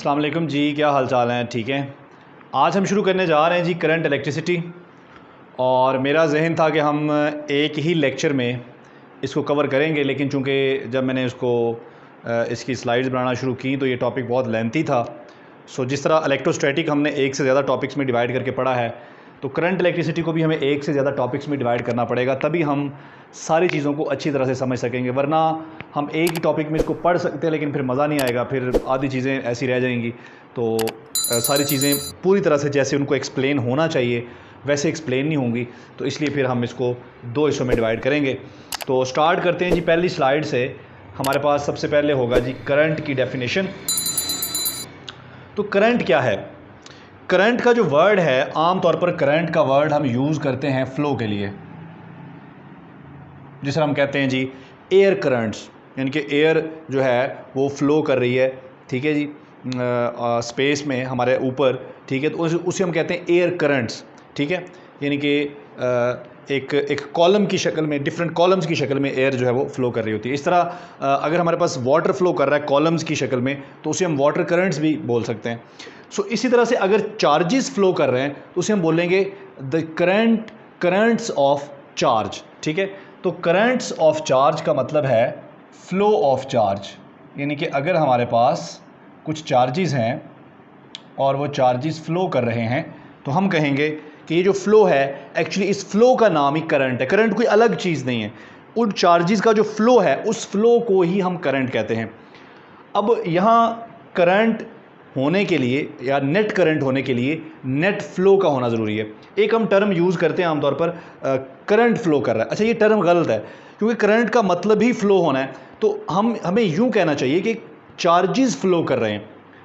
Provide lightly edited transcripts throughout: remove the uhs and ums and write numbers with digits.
अस्सलाम वालेकुम जी, क्या हाल चाल हैं? ठीक है। आज हम शुरू करने जा रहे हैं जी करंट इलेक्ट्रिसिटी। और मेरा जहन था कि हम एक ही लेक्चर में इसको कवर करेंगे, लेकिन चूँकि जब मैंने इसकी स्लाइड्स बनाना शुरू की तो ये टॉपिक बहुत लेंथी था। जिस तरह इलेक्ट्रोस्टैटिक हमने एक से ज़्यादा टॉपिक्स में डिवाइड करके पढ़ा है, तो करंट इलेक्ट्रिसिटी को भी हमें एक से ज़्यादा टॉपिक्स में डिवाइड करना पड़ेगा, तभी हम सारी चीज़ों को अच्छी तरह से समझ सकेंगे। वरना हम एक ही टॉपिक में इसको पढ़ सकते हैं लेकिन फिर मज़ा नहीं आएगा, फिर आधी चीज़ें ऐसी रह जाएंगी। तो सारी चीज़ें पूरी तरह से जैसे उनको एक्सप्लेन होना चाहिए वैसे एक्सप्लेन नहीं होंगी, तो इसलिए फिर हम इसको दो हिस्सों में डिवाइड करेंगे। तो स्टार्ट करते हैं जी। पहली स्लाइड से हमारे पास सबसे पहले होगा जी करंट की डेफिनेशन। तो करंट क्या है? करंट का जो वर्ड है, आम तौर पर करंट का वर्ड हम यूज़ करते हैं फ़्लो के लिए। जिस तरह हम कहते हैं जी एयर करंट्स, यानी कि एयर जो है वो फ़्लो कर रही है, ठीक है जी, स्पेस में हमारे ऊपर, ठीक है। तो उसे हम कहते हैं एयर करंट्स, ठीक है। यानी कि एक कॉलम की शक्ल में, डिफरेंट कॉलम्स की शक्ल में एयर जो है वो फ़्लो कर रही होती है। इस तरह अगर हमारे पास वाटर फ़्लो कर रहा है कॉलम्स की शक्ल में, तो उसे हम वाटर करंट्स भी बोल सकते हैं। इसी तरह से अगर चार्जेस फ़्लो कर रहे हैं तो उसे हम बोलेंगे द करंट्स ऑफ चार्ज, ठीक है। तो करंट्स ऑफ चार्ज का मतलब है फ़्लो ऑफ चार्ज, यानी कि अगर हमारे पास कुछ चार्जेस हैं और वो चार्जेस फ़्लो कर रहे हैं तो हम कहेंगे कि ये जो फ़्लो है, एक्चुअली इस फ़्लो का नाम ही करंट है। करंट कोई अलग चीज़ नहीं है, उन चार्जेस का जो फ़्लो है उस फ़्लो को ही हम करंट कहते हैं। अब यहाँ करंट होने के लिए या नेट करंट होने के लिए नेट फ़्लो का होना ज़रूरी है। एक हम टर्म यूज़ करते हैं आमतौर पर, करंट फ़्लो कर रहा है। अच्छा, ये टर्म गलत है, क्योंकि करंट का मतलब ही फ़्लो होना है। तो हमें यूँ कहना चाहिए कि चार्जेस फ़्लो कर रहे हैं,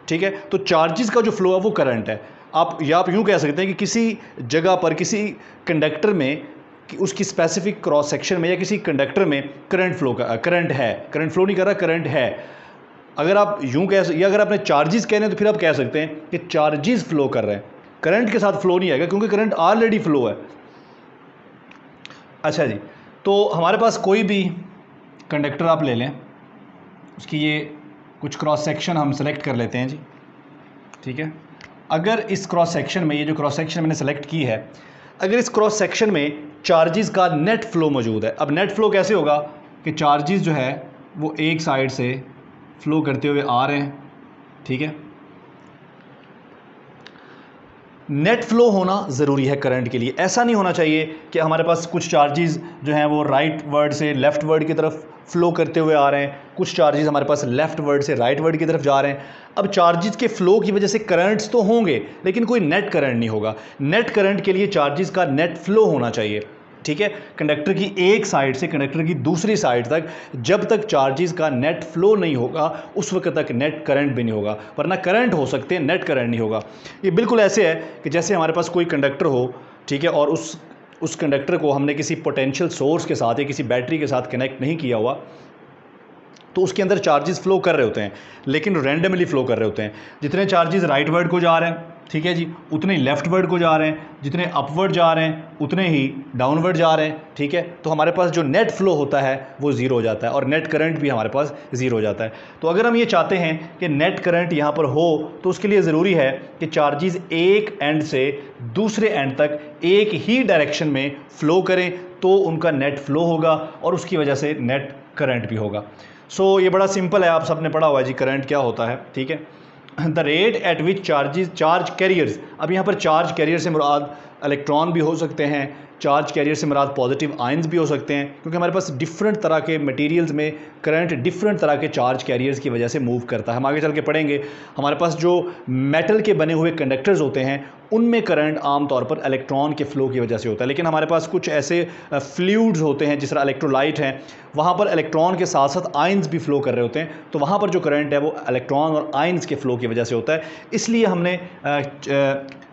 ठीक है। तो चार्जेस का जो फ़्लो है वो करंट है। आप यूँ कह सकते हैं कि किसी जगह पर, किसी कंडक्टर में, कि उसकी स्पेसिफिक क्रॉस सेक्शन में या किसी कंडक्टर में करंट है। करंट फ़्लो नहीं कर रहा, करंट है। अगर आप यूँ या अगर आपने चार्जेस कहने हैं तो फिर आप कह सकते हैं कि चार्जेस फ़्लो कर रहे हैं, करंट के साथ फ़्लो नहीं आएगा, क्योंकि करंट ऑलरेडी फ़्लो है। अच्छा जी, तो हमारे पास कोई भी कंडक्टर आप ले लें, उसकी ये कुछ क्रॉस सेक्शन हम सेलेक्ट कर लेते हैं जी, ठीक है। अगर इस क्रॉस सेक्शन में, ये जो क्रॉस सेक्शन मैंने सेलेक्ट की है, अगर इस क्रॉस सेक्शन में चार्जेस का नेट फ़्लो मौजूद है। अब नेट फ़्लो कैसे होगा कि चार्जेस जो है वो एक साइड से फ़्लो करते हुए आ रहे हैं, ठीक है। नेट फ़्लो होना ज़रूरी है करंट के लिए। ऐसा नहीं होना चाहिए कि हमारे पास कुछ चार्जेस जो हैं वो राइट वर्ड से लेफ़्ट वर्ड की तरफ फ़्लो करते हुए आ रहे हैं, कुछ चार्जेस हमारे पास लेफ़्ट वर्ड से राइट वर्ड की तरफ जा रहे हैं। अब चार्जेस के फ़्लो की वजह से करंट्स तो होंगे, लेकिन कोई नेट करंट नहीं होगा। नेट करंट के लिए चार्जेस का नेट फ़्लो होना चाहिए, ठीक है। कंडक्टर की एक साइड से कंडक्टर की दूसरी साइड तक जब तक चार्जेस का नेट फ़्लो नहीं होगा उस वक्त तक नेट करंट भी नहीं होगा। वरना करंट हो सकते हैं, नेट करंट नहीं होगा। ये बिल्कुल ऐसे है कि जैसे हमारे पास कोई कंडक्टर हो, ठीक है, और उस कंडक्टर को हमने किसी पोटेंशियल सोर्स के साथ या किसी बैटरी के साथ कनेक्ट नहीं किया हुआ, तो उसके अंदर चार्जेस फ़्लो कर रहे होते हैं, लेकिन रैंडमली फ़्लो कर रहे होते हैं। जितने चार्जेस राइट वर्ड को जा रहे हैं, ठीक है जी, उतने ही लेफ़्ट वर्ड को जा रहे हैं, जितने अपवर्ड जा रहे हैं उतने ही डाउनवर्ड जा रहे हैं, ठीक है। तो हमारे पास जो नेट फ़्लो होता है वो ज़ीरो हो जाता है और नेट करंट भी हमारे पास ज़ीरो हो जाता है। तो अगर हम ये चाहते हैं कि नेट करंट यहाँ पर हो, तो उसके लिए ज़रूरी है कि चार्जेस एक एंड से दूसरे एंड तक एक ही डायरेक्शन में फ़्लो करें, तो उनका नेट फ़्लो होगा और उसकी वजह से नेट करंट भी होगा। ये बड़ा सिंपल है, आप सबने पढ़ा हुआ है जी करंट क्या होता है, ठीक है। The rate at which charge carriers, अब यहाँ पर चार्ज कैरियर से मुराद इलेक्ट्रॉन भी हो सकते हैं, चार्ज कैरियर से मुराद पॉजिटिव आयंस भी हो सकते हैं, क्योंकि हमारे पास डिफरेंट तरह के मटेरियल्स में करंट डिफरेंट तरह के चार्ज कैरियर्स की वजह से मूव करता है। हम आगे चल के पढ़ेंगे। हमारे पास जो मेटल के बने हुए कंडक्टर्स होते हैं उनमें करंट आमतौर पर इलेक्ट्रॉन के फ़्लो की वजह से होता है, लेकिन हमारे पास कुछ ऐसे फ्लूइड्स होते हैं जिस तरह इलेक्ट्रोलाइट हैं, वहाँ पर इलेक्ट्रॉन के साथ साथ आयंस भी फ़्लो कर रहे होते हैं, तो वहाँ पर जो करंट है वो इलेक्ट्रॉन और आयंस के फ़्लो की वजह से होता है। इसलिए हमने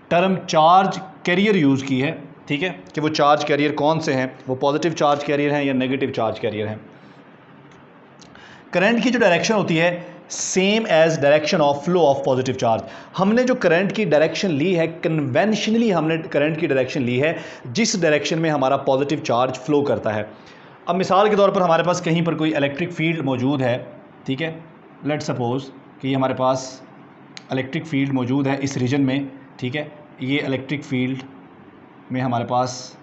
टर्म चार्ज कैरियर यूज़ की है, ठीक है, कि वो चार्ज कैरियर कौन से हैं, वो पॉजिटिव चार्ज कैरियर हैं या नेगेटिव चार्ज कैरियर हैं। करंट की जो डायरेक्शन होती है same as direction of flow of positive charge. हमने जो करंट की डायरेक्शन ली है, कन्वेंशनली हमने करंट की डायरेक्शन ली है जिस डायरेक्शन में हमारा पॉजिटिव चार्ज फ्लो करता है। अब मिसाल के तौर पर हमारे पास कहीं पर कोई इलेक्ट्रिक फील्ड मौजूद है, ठीक है, लेट्स सपोज कि हमारे पास इलेक्ट्रिक फील्ड मौजूद है इस रीजन में, ठीक है, ये इलेक्ट्रिक फील्ड में हमारे पास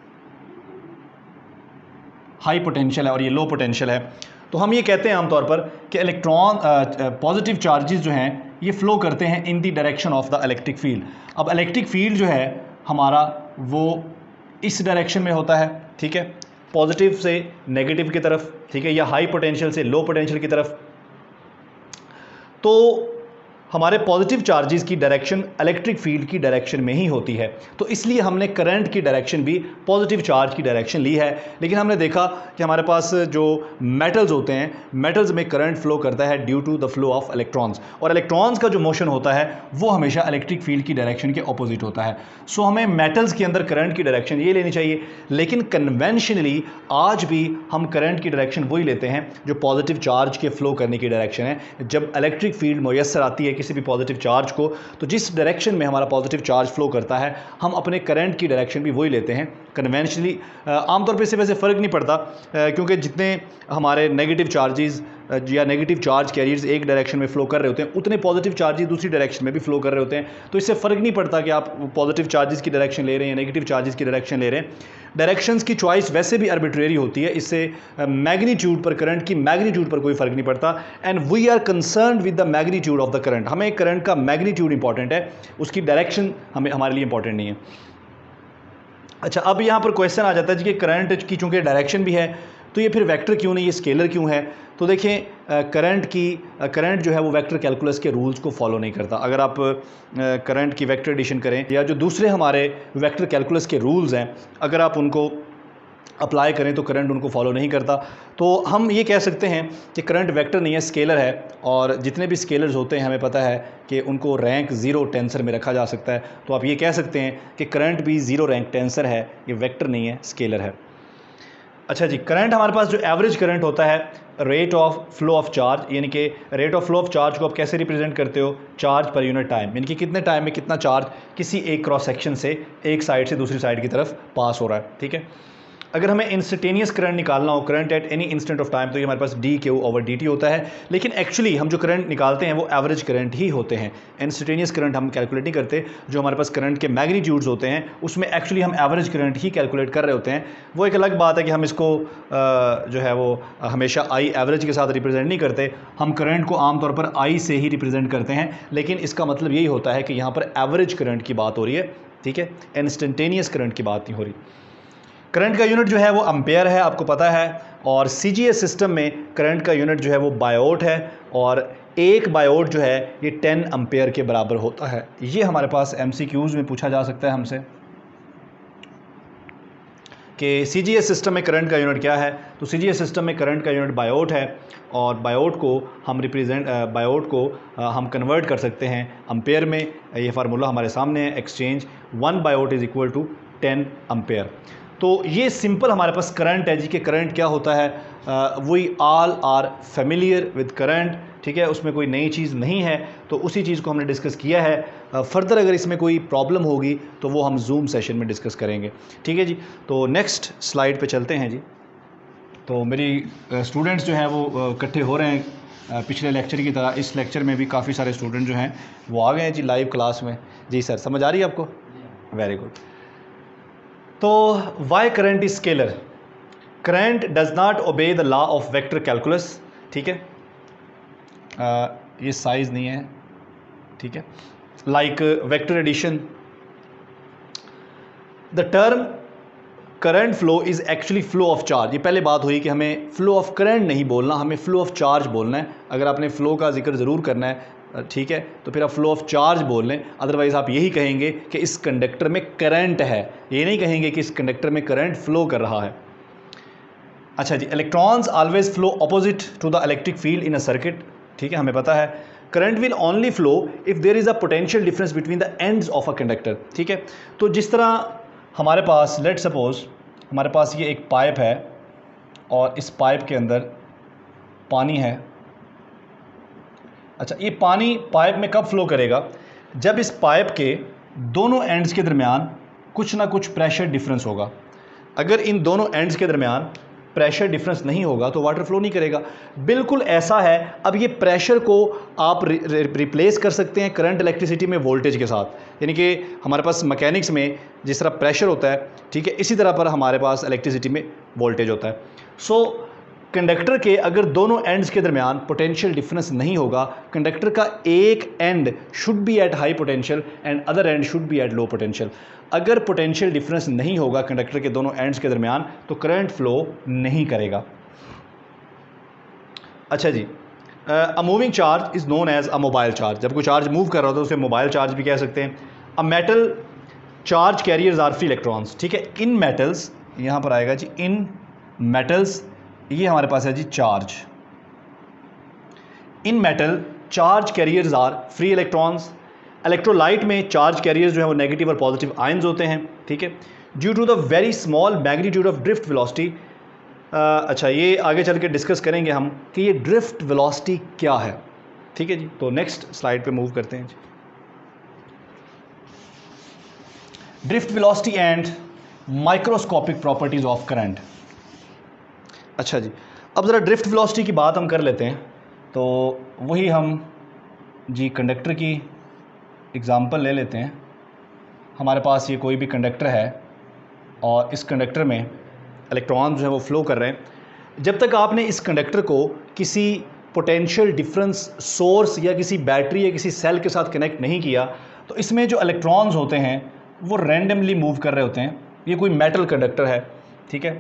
हाई पोटेंशियल है और ये लो पोटेंशियल है, तो हम ये कहते हैं आमतौर पर कि इलेक्ट्रॉन पॉजिटिव चार्जेस जो हैं ये फ़्लो करते हैं in the direction of the electric field. अब इलेक्ट्रिक फील्ड जो है हमारा वो इस डायरेक्शन में होता है, ठीक है, पॉजिटिव से नेगेटिव की तरफ, ठीक है, या हाई पोटेंशियल से लो पोटेंशियल की तरफ। तो हमारे पॉजिटिव चार्जेस की डायरेक्शन इलेक्ट्रिक फील्ड की डायरेक्शन में ही होती है, तो इसलिए हमने करंट की डायरेक्शन भी पॉजिटिव चार्ज की डायरेक्शन ली है। लेकिन हमने देखा कि हमारे पास जो मेटल्स होते हैं, मेटल्स में करंट फ्लो करता है due to the flow of electrons, और इलेक्ट्रॉन्स का जो मोशन होता है वो हमेशा इलेक्ट्रिक फील्ड की डायरेक्शन के ऑपोजिट होता है। सो हमें मेटल्स के अंदर करंट की डायरेक्शन ये लेनी चाहिए, लेकिन कन्वेंशनली आज भी हम करंट की डायरेक्शन वही लेते हैं जो पॉजिटिव चार्ज के फ्लो करने की डायरेक्शन है। जब इलेक्ट्रिक फील्ड मुयस्सर आती है किसी भी पॉजिटिव चार्ज को, तो जिस डायरेक्शन में हमारा पॉजिटिव चार्ज फ्लो करता है हम अपने करंट की डायरेक्शन भी वही लेते हैं कन्वेंशनली। आमतौर पर इससे वैसे फ़र्क नहीं पड़ता, क्योंकि जितने हमारे नेगेटिव चार्जेस या नेगेटिव चार्ज कैरियर्स एक डायरेक्शन में फ्लो कर रहे होते हैं उतने पॉजिटिव चार्जेस दूसरी डायरेक्शन में भी फ्लो कर रहे होते हैं, तो इससे फ़र्क नहीं पड़ता कि आप पॉजिटिव चार्जेस की डायरेक्शन ले रहे हैं या नेगेटिव चार्जेस की डायरेक्शन ले रहे हैं। डायरेक्शंस की चॉइस वैसे भी आर्बिट्रेरी होती है, इससे मैग्नीट्यूड पर, करंट की मैग्नीट्यूड पर कोई फ़र्क नहीं पड़ता। And we are concerned with the magnitude of the current, हमें करंट का मैग्नीट्यूड इंपॉर्टेंट है, उसकी डायरेक्शन हमारे लिए इंपॉर्टेंट नहीं है। अच्छा, अब यहाँ पर क्वेश्चन आ जाता है जी कि करंट की चूँकि डायरेक्शन भी है तो ये फिर वेक्टर क्यों नहीं, ये स्केलर क्यों है? तो देखें करंट जो है वो वेक्टर कैलकुलस के रूल्स को फॉलो नहीं करता। अगर आप करंट की वेक्टर एडिशन करें या जो दूसरे हमारे वेक्टर कैलकुलस के रूल्स हैं अगर आप उनको अप्लाई करें तो करंट उनको फॉलो नहीं करता। तो हम ये कह सकते हैं कि करंट वेक्टर नहीं है, स्केलर है, और जितने भी स्केलर्स होते हैं हमें पता है कि उनको रैंक 0 टेंसर में रखा जा सकता है। तो आप ये कह सकते हैं कि करंट भी 0 रैंक टेंसर है, ये वेक्टर नहीं है, स्केलर है। अच्छा जी, करंट हमारे पास जो एवरेज करंट होता है rate of flow of charge, यानी कि rate of flow of charge को आप कैसे रिप्रेजेंट करते हो? चार्ज पर यूनिट टाइम, यानी कि कितने टाइम में कितना चार्ज किसी एक क्रॉस सेक्शन से एक साइड से दूसरी साइड की तरफ पास हो रहा है, ठीक है। अगर हमें इंस्टेंटेनियस करंट निकालना हो, current at any instant of time, तो ये हमारे पास dq/dt होता है। लेकिन एक्चुअली हम जो करंट निकालते हैं वो एवरेज करंट ही होते हैं, इंस्टेंटेनियस करंट हम कैलकुलेट नहीं करते। जो हमारे पास करंट के मैग्नीट्यूड्स होते हैं उसमें एक्चुअली हम एवरेज करंट ही कैलकुलेट कर रहे होते हैं। वो एक अलग बात है कि हम इसको जो है वो हमेशा आई एवरेज के साथ रिप्रेजेंट नहीं करते, हम करंट को आमतौर पर आई से ही रिप्रेजेंट करते हैं। लेकिन इसका मतलब यही होता है कि यहाँ पर एवरेज करंट की बात हो रही है, ठीक है, इंस्टेंटेनियस करंट की बात नहीं हो रही। करंट का यूनिट जो है वो एम्पेयर है, आपको पता है, और सीजीएस सिस्टम में करंट का यूनिट जो है वो बायोट है, और एक बायोट जो है ये 10 एम्पेयर के बराबर होता है। ये हमारे पास एमसीक्यूज़ में पूछा जा सकता है हमसे कि सीजीएस सिस्टम में करंट का यूनिट क्या है। तो सीजीएस सिस्टम में करंट का यूनिट बायोट है, और बायोट को हम कन्वर्ट कर सकते हैं एम्पेयर में। ये फार्मूला हमारे सामने है, एक्सचेंज 1 बायोट इज़ इक्वल टू 10 एम्पेयर। तो ये सिंपल हमारे पास करंट है जी, कि करंट क्या होता है, we all are familiar with current, ठीक है, उसमें कोई नई चीज़ नहीं है। तो उसी चीज़ को हमने डिस्कस किया है। फर्दर अगर इसमें कोई प्रॉब्लम होगी तो वो हम जूम सेशन में डिस्कस करेंगे, ठीक है जी। तो नेक्स्ट स्लाइड पे चलते हैं जी। तो मेरी स्टूडेंट्स जो हैं वो इकट्ठे हो रहे हैं पिछले लेक्चर की तरह। इस लेक्चर में भी काफ़ी सारे स्टूडेंट जो हैं वो आ गए हैं जी लाइव क्लास में। जी सर, समझ आ रही है आपको? Very good. तो why current is scalar? Current does not obey the law of vector calculus, ठीक है, ये साइज नहीं है, ठीक है, like vector addition. The term current flow is actually flow of charge. ये पहले बात हुई कि हमें फ्लो ऑफ करंट नहीं बोलना, हमें फ्लो ऑफ चार्ज बोलना है। अगर आपने फ्लो का जिक्र ज़रूर करना है, ठीक है, तो फिर आप फ्लो ऑफ चार्ज बोल लें, अदरवाइज़ आप यही कहेंगे कि इस कंडक्टर में करंट है, ये नहीं कहेंगे कि इस कंडक्टर में करंट फ्लो कर रहा है। अच्छा जी, electrons always flow opposite to the electric field in a circuit, ठीक है, हमें पता है। Current will only flow if there is a potential difference between the ends of a conductor, ठीक है। तो जिस तरह हमारे पास, लेट सपोज हमारे पास ये एक पाइप है और इस पाइप के अंदर पानी है। अच्छा, ये पानी पाइप में कब फ्लो करेगा? जब इस पाइप के दोनों एंड्स के दरमियान कुछ ना कुछ प्रेशर डिफरेंस होगा। अगर इन दोनों एंड्स के दरमियान प्रेशर डिफरेंस नहीं होगा तो वाटर फ्लो नहीं करेगा। बिल्कुल ऐसा है। अब ये प्रेशर को आप रिप्लेस कर सकते हैं करंट इलेक्ट्रिसिटी में वोल्टेज के साथ, यानी कि हमारे पास मैकेनिक्स में जिस तरह प्रेशर होता है, ठीक है, इसी तरह पर हमारे पास इलेक्ट्रिसिटी में वोल्टेज होता है। सो कंडक्टर के अगर दोनों एंड्स के दरमियान पोटेंशियल डिफरेंस नहीं होगा, कंडक्टर का एक and should be at high potential and other and should be at low potential. अगर पोटेंशियल डिफरेंस नहीं होगा कंडक्टर के दोनों एंड्स के दरमियान तो करंट फ्लो नहीं करेगा। अच्छा जी, a moving charge is known as a mobile charge. जब कोई चार्ज मूव कर रहा होता है तो उसे मोबाइल चार्ज भी कह सकते हैं। A metal charge carriers are free electrons, ठीक है। इन मेटल्स, यहाँ पर आएगा जी इन मेटल्स, ये हमारे पास है जी charge. In metal charge carriers are free electrons. Electrolyte में चार्ज कैरियर्स जो है वो नेगेटिव और पॉजिटिव आयंस होते हैं, ठीक है। Due to the very small magnitude of drift velocity. अच्छा, ये आगे चल के डिस्कस करेंगे हम कि ये ड्रिफ्ट वेलोसिटी क्या है, ठीक है जी। तो नेक्स्ट स्लाइड पे मूव करते हैं जी। Drift velocity and microscopic properties of current. अच्छा जी, अब ज़रा ड्रिफ्ट वेलोसिटी की बात हम कर लेते हैं। तो वही हम जी कंडक्टर की एग्ज़ाम्पल ले लेते हैं। हमारे पास ये कोई भी कंडक्टर है और इस कंडक्टर में इलेक्ट्रॉन जो है वो फ़्लो कर रहे हैं। जब तक आपने इस कंडक्टर को किसी पोटेंशियल डिफरेंस सोर्स या किसी बैटरी या किसी सेल के साथ कनेक्ट नहीं किया तो इसमें जो इलेक्ट्रॉन्स होते हैं वो रैंडमली मूव कर रहे होते हैं। ये कोई मेटल कंडक्टर है, ठीक है।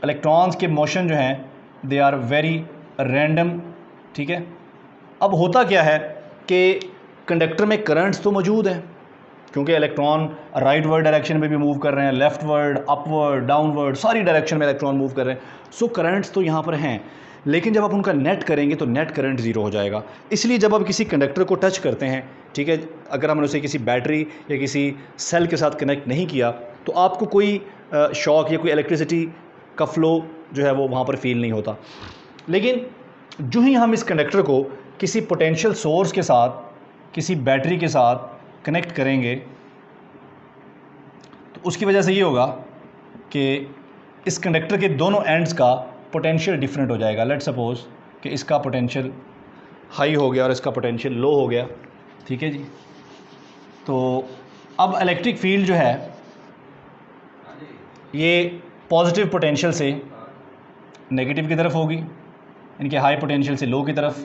इलेक्ट्रॉन्स के मोशन जो हैं दे आर वेरी रैंडम, ठीक है। अब होता क्या है कि कंडक्टर में करंट्स तो मौजूद हैं क्योंकि इलेक्ट्रॉन राइट वर्ड डायरेक्शन में भी मूव कर रहे हैं, लेफ्ट वर्ड, अपवर्ड, डाउनवर्ड, सारी डायरेक्शन में इलेक्ट्रॉन मूव कर रहे हैं। सो करंट्स तो यहाँ पर हैं, लेकिन जब आप उनका नेट करेंगे तो नेट करंट ज़ीरो हो जाएगा। इसलिए जब आप किसी कंडक्टर को टच करते हैं, ठीक है, अगर हमने उसे किसी बैटरी या किसी सेल के साथ कनेक्ट नहीं किया तो आपको कोई शॉक या कोई इलेक्ट्रिसिटी का फ्लो जो है वो वहाँ पर फील नहीं होता। लेकिन जो ही हम इस कंडक्टर को किसी पोटेंशियल सोर्स के साथ, किसी बैटरी के साथ कनेक्ट करेंगे तो उसकी वजह से ये होगा कि इस कंडक्टर के दोनों एंड्स का पोटेंशियल डिफरेंट हो जाएगा। लेट्स सपोज कि इसका पोटेंशियल हाई हो गया और इसका पोटेंशियल लो हो गया, ठीक है जी। तो अब इलेक्ट्रिक फील्ड जो है ये पॉजिटिव पोटेंशियल से नेगेटिव की तरफ होगी, इनके हाई पोटेंशियल से लो की तरफ।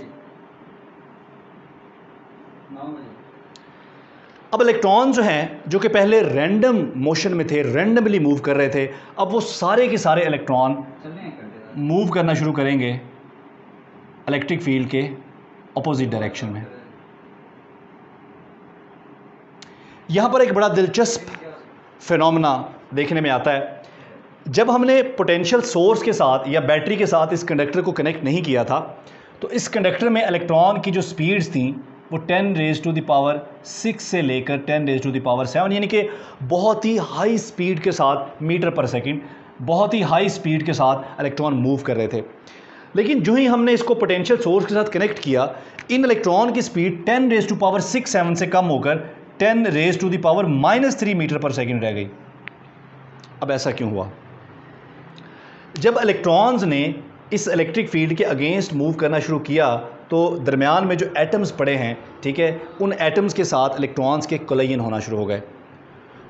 अब इलेक्ट्रॉन जो हैं जो कि पहले रैंडम मोशन में थे, रैंडमली मूव कर रहे थे, अब वो सारे के सारे इलेक्ट्रॉन मूव करना शुरू करेंगे इलेक्ट्रिक फील्ड के अपोजिट डायरेक्शन में। यहाँ पर एक बड़ा दिलचस्प फिनोमेना देखने में आता है। जब हमने पोटेंशियल सोर्स के साथ या बैटरी के साथ इस कंडक्टर को कनेक्ट नहीं किया था तो इस कंडक्टर में इलेक्ट्रॉन की जो स्पीड्स थी वो 10⁻⁶ से लेकर 10⁻⁷ यानी कि बहुत ही हाई स्पीड के साथ, मीटर पर सेकंड, बहुत ही हाई स्पीड के साथ इलेक्ट्रॉन मूव कर रहे थे। लेकिन जो ही हमने इसको पोटेंशियल सोर्स के साथ कनेक्ट किया, इन इलेक्ट्रॉन की स्पीड 10⁻⁶ से कम होकर 10⁻³ मीटर पर सेकंड रह गई। अब ऐसा क्यों हुआ? जब इलेक्ट्रॉन्स ने इस इलेक्ट्रिक फील्ड के अगेंस्ट मूव करना शुरू किया तो दरमियान में जो एटम्स पड़े हैं, ठीक है, उन एटम्स के साथ इलेक्ट्रॉन्स के कोलिजन होना शुरू हो गए।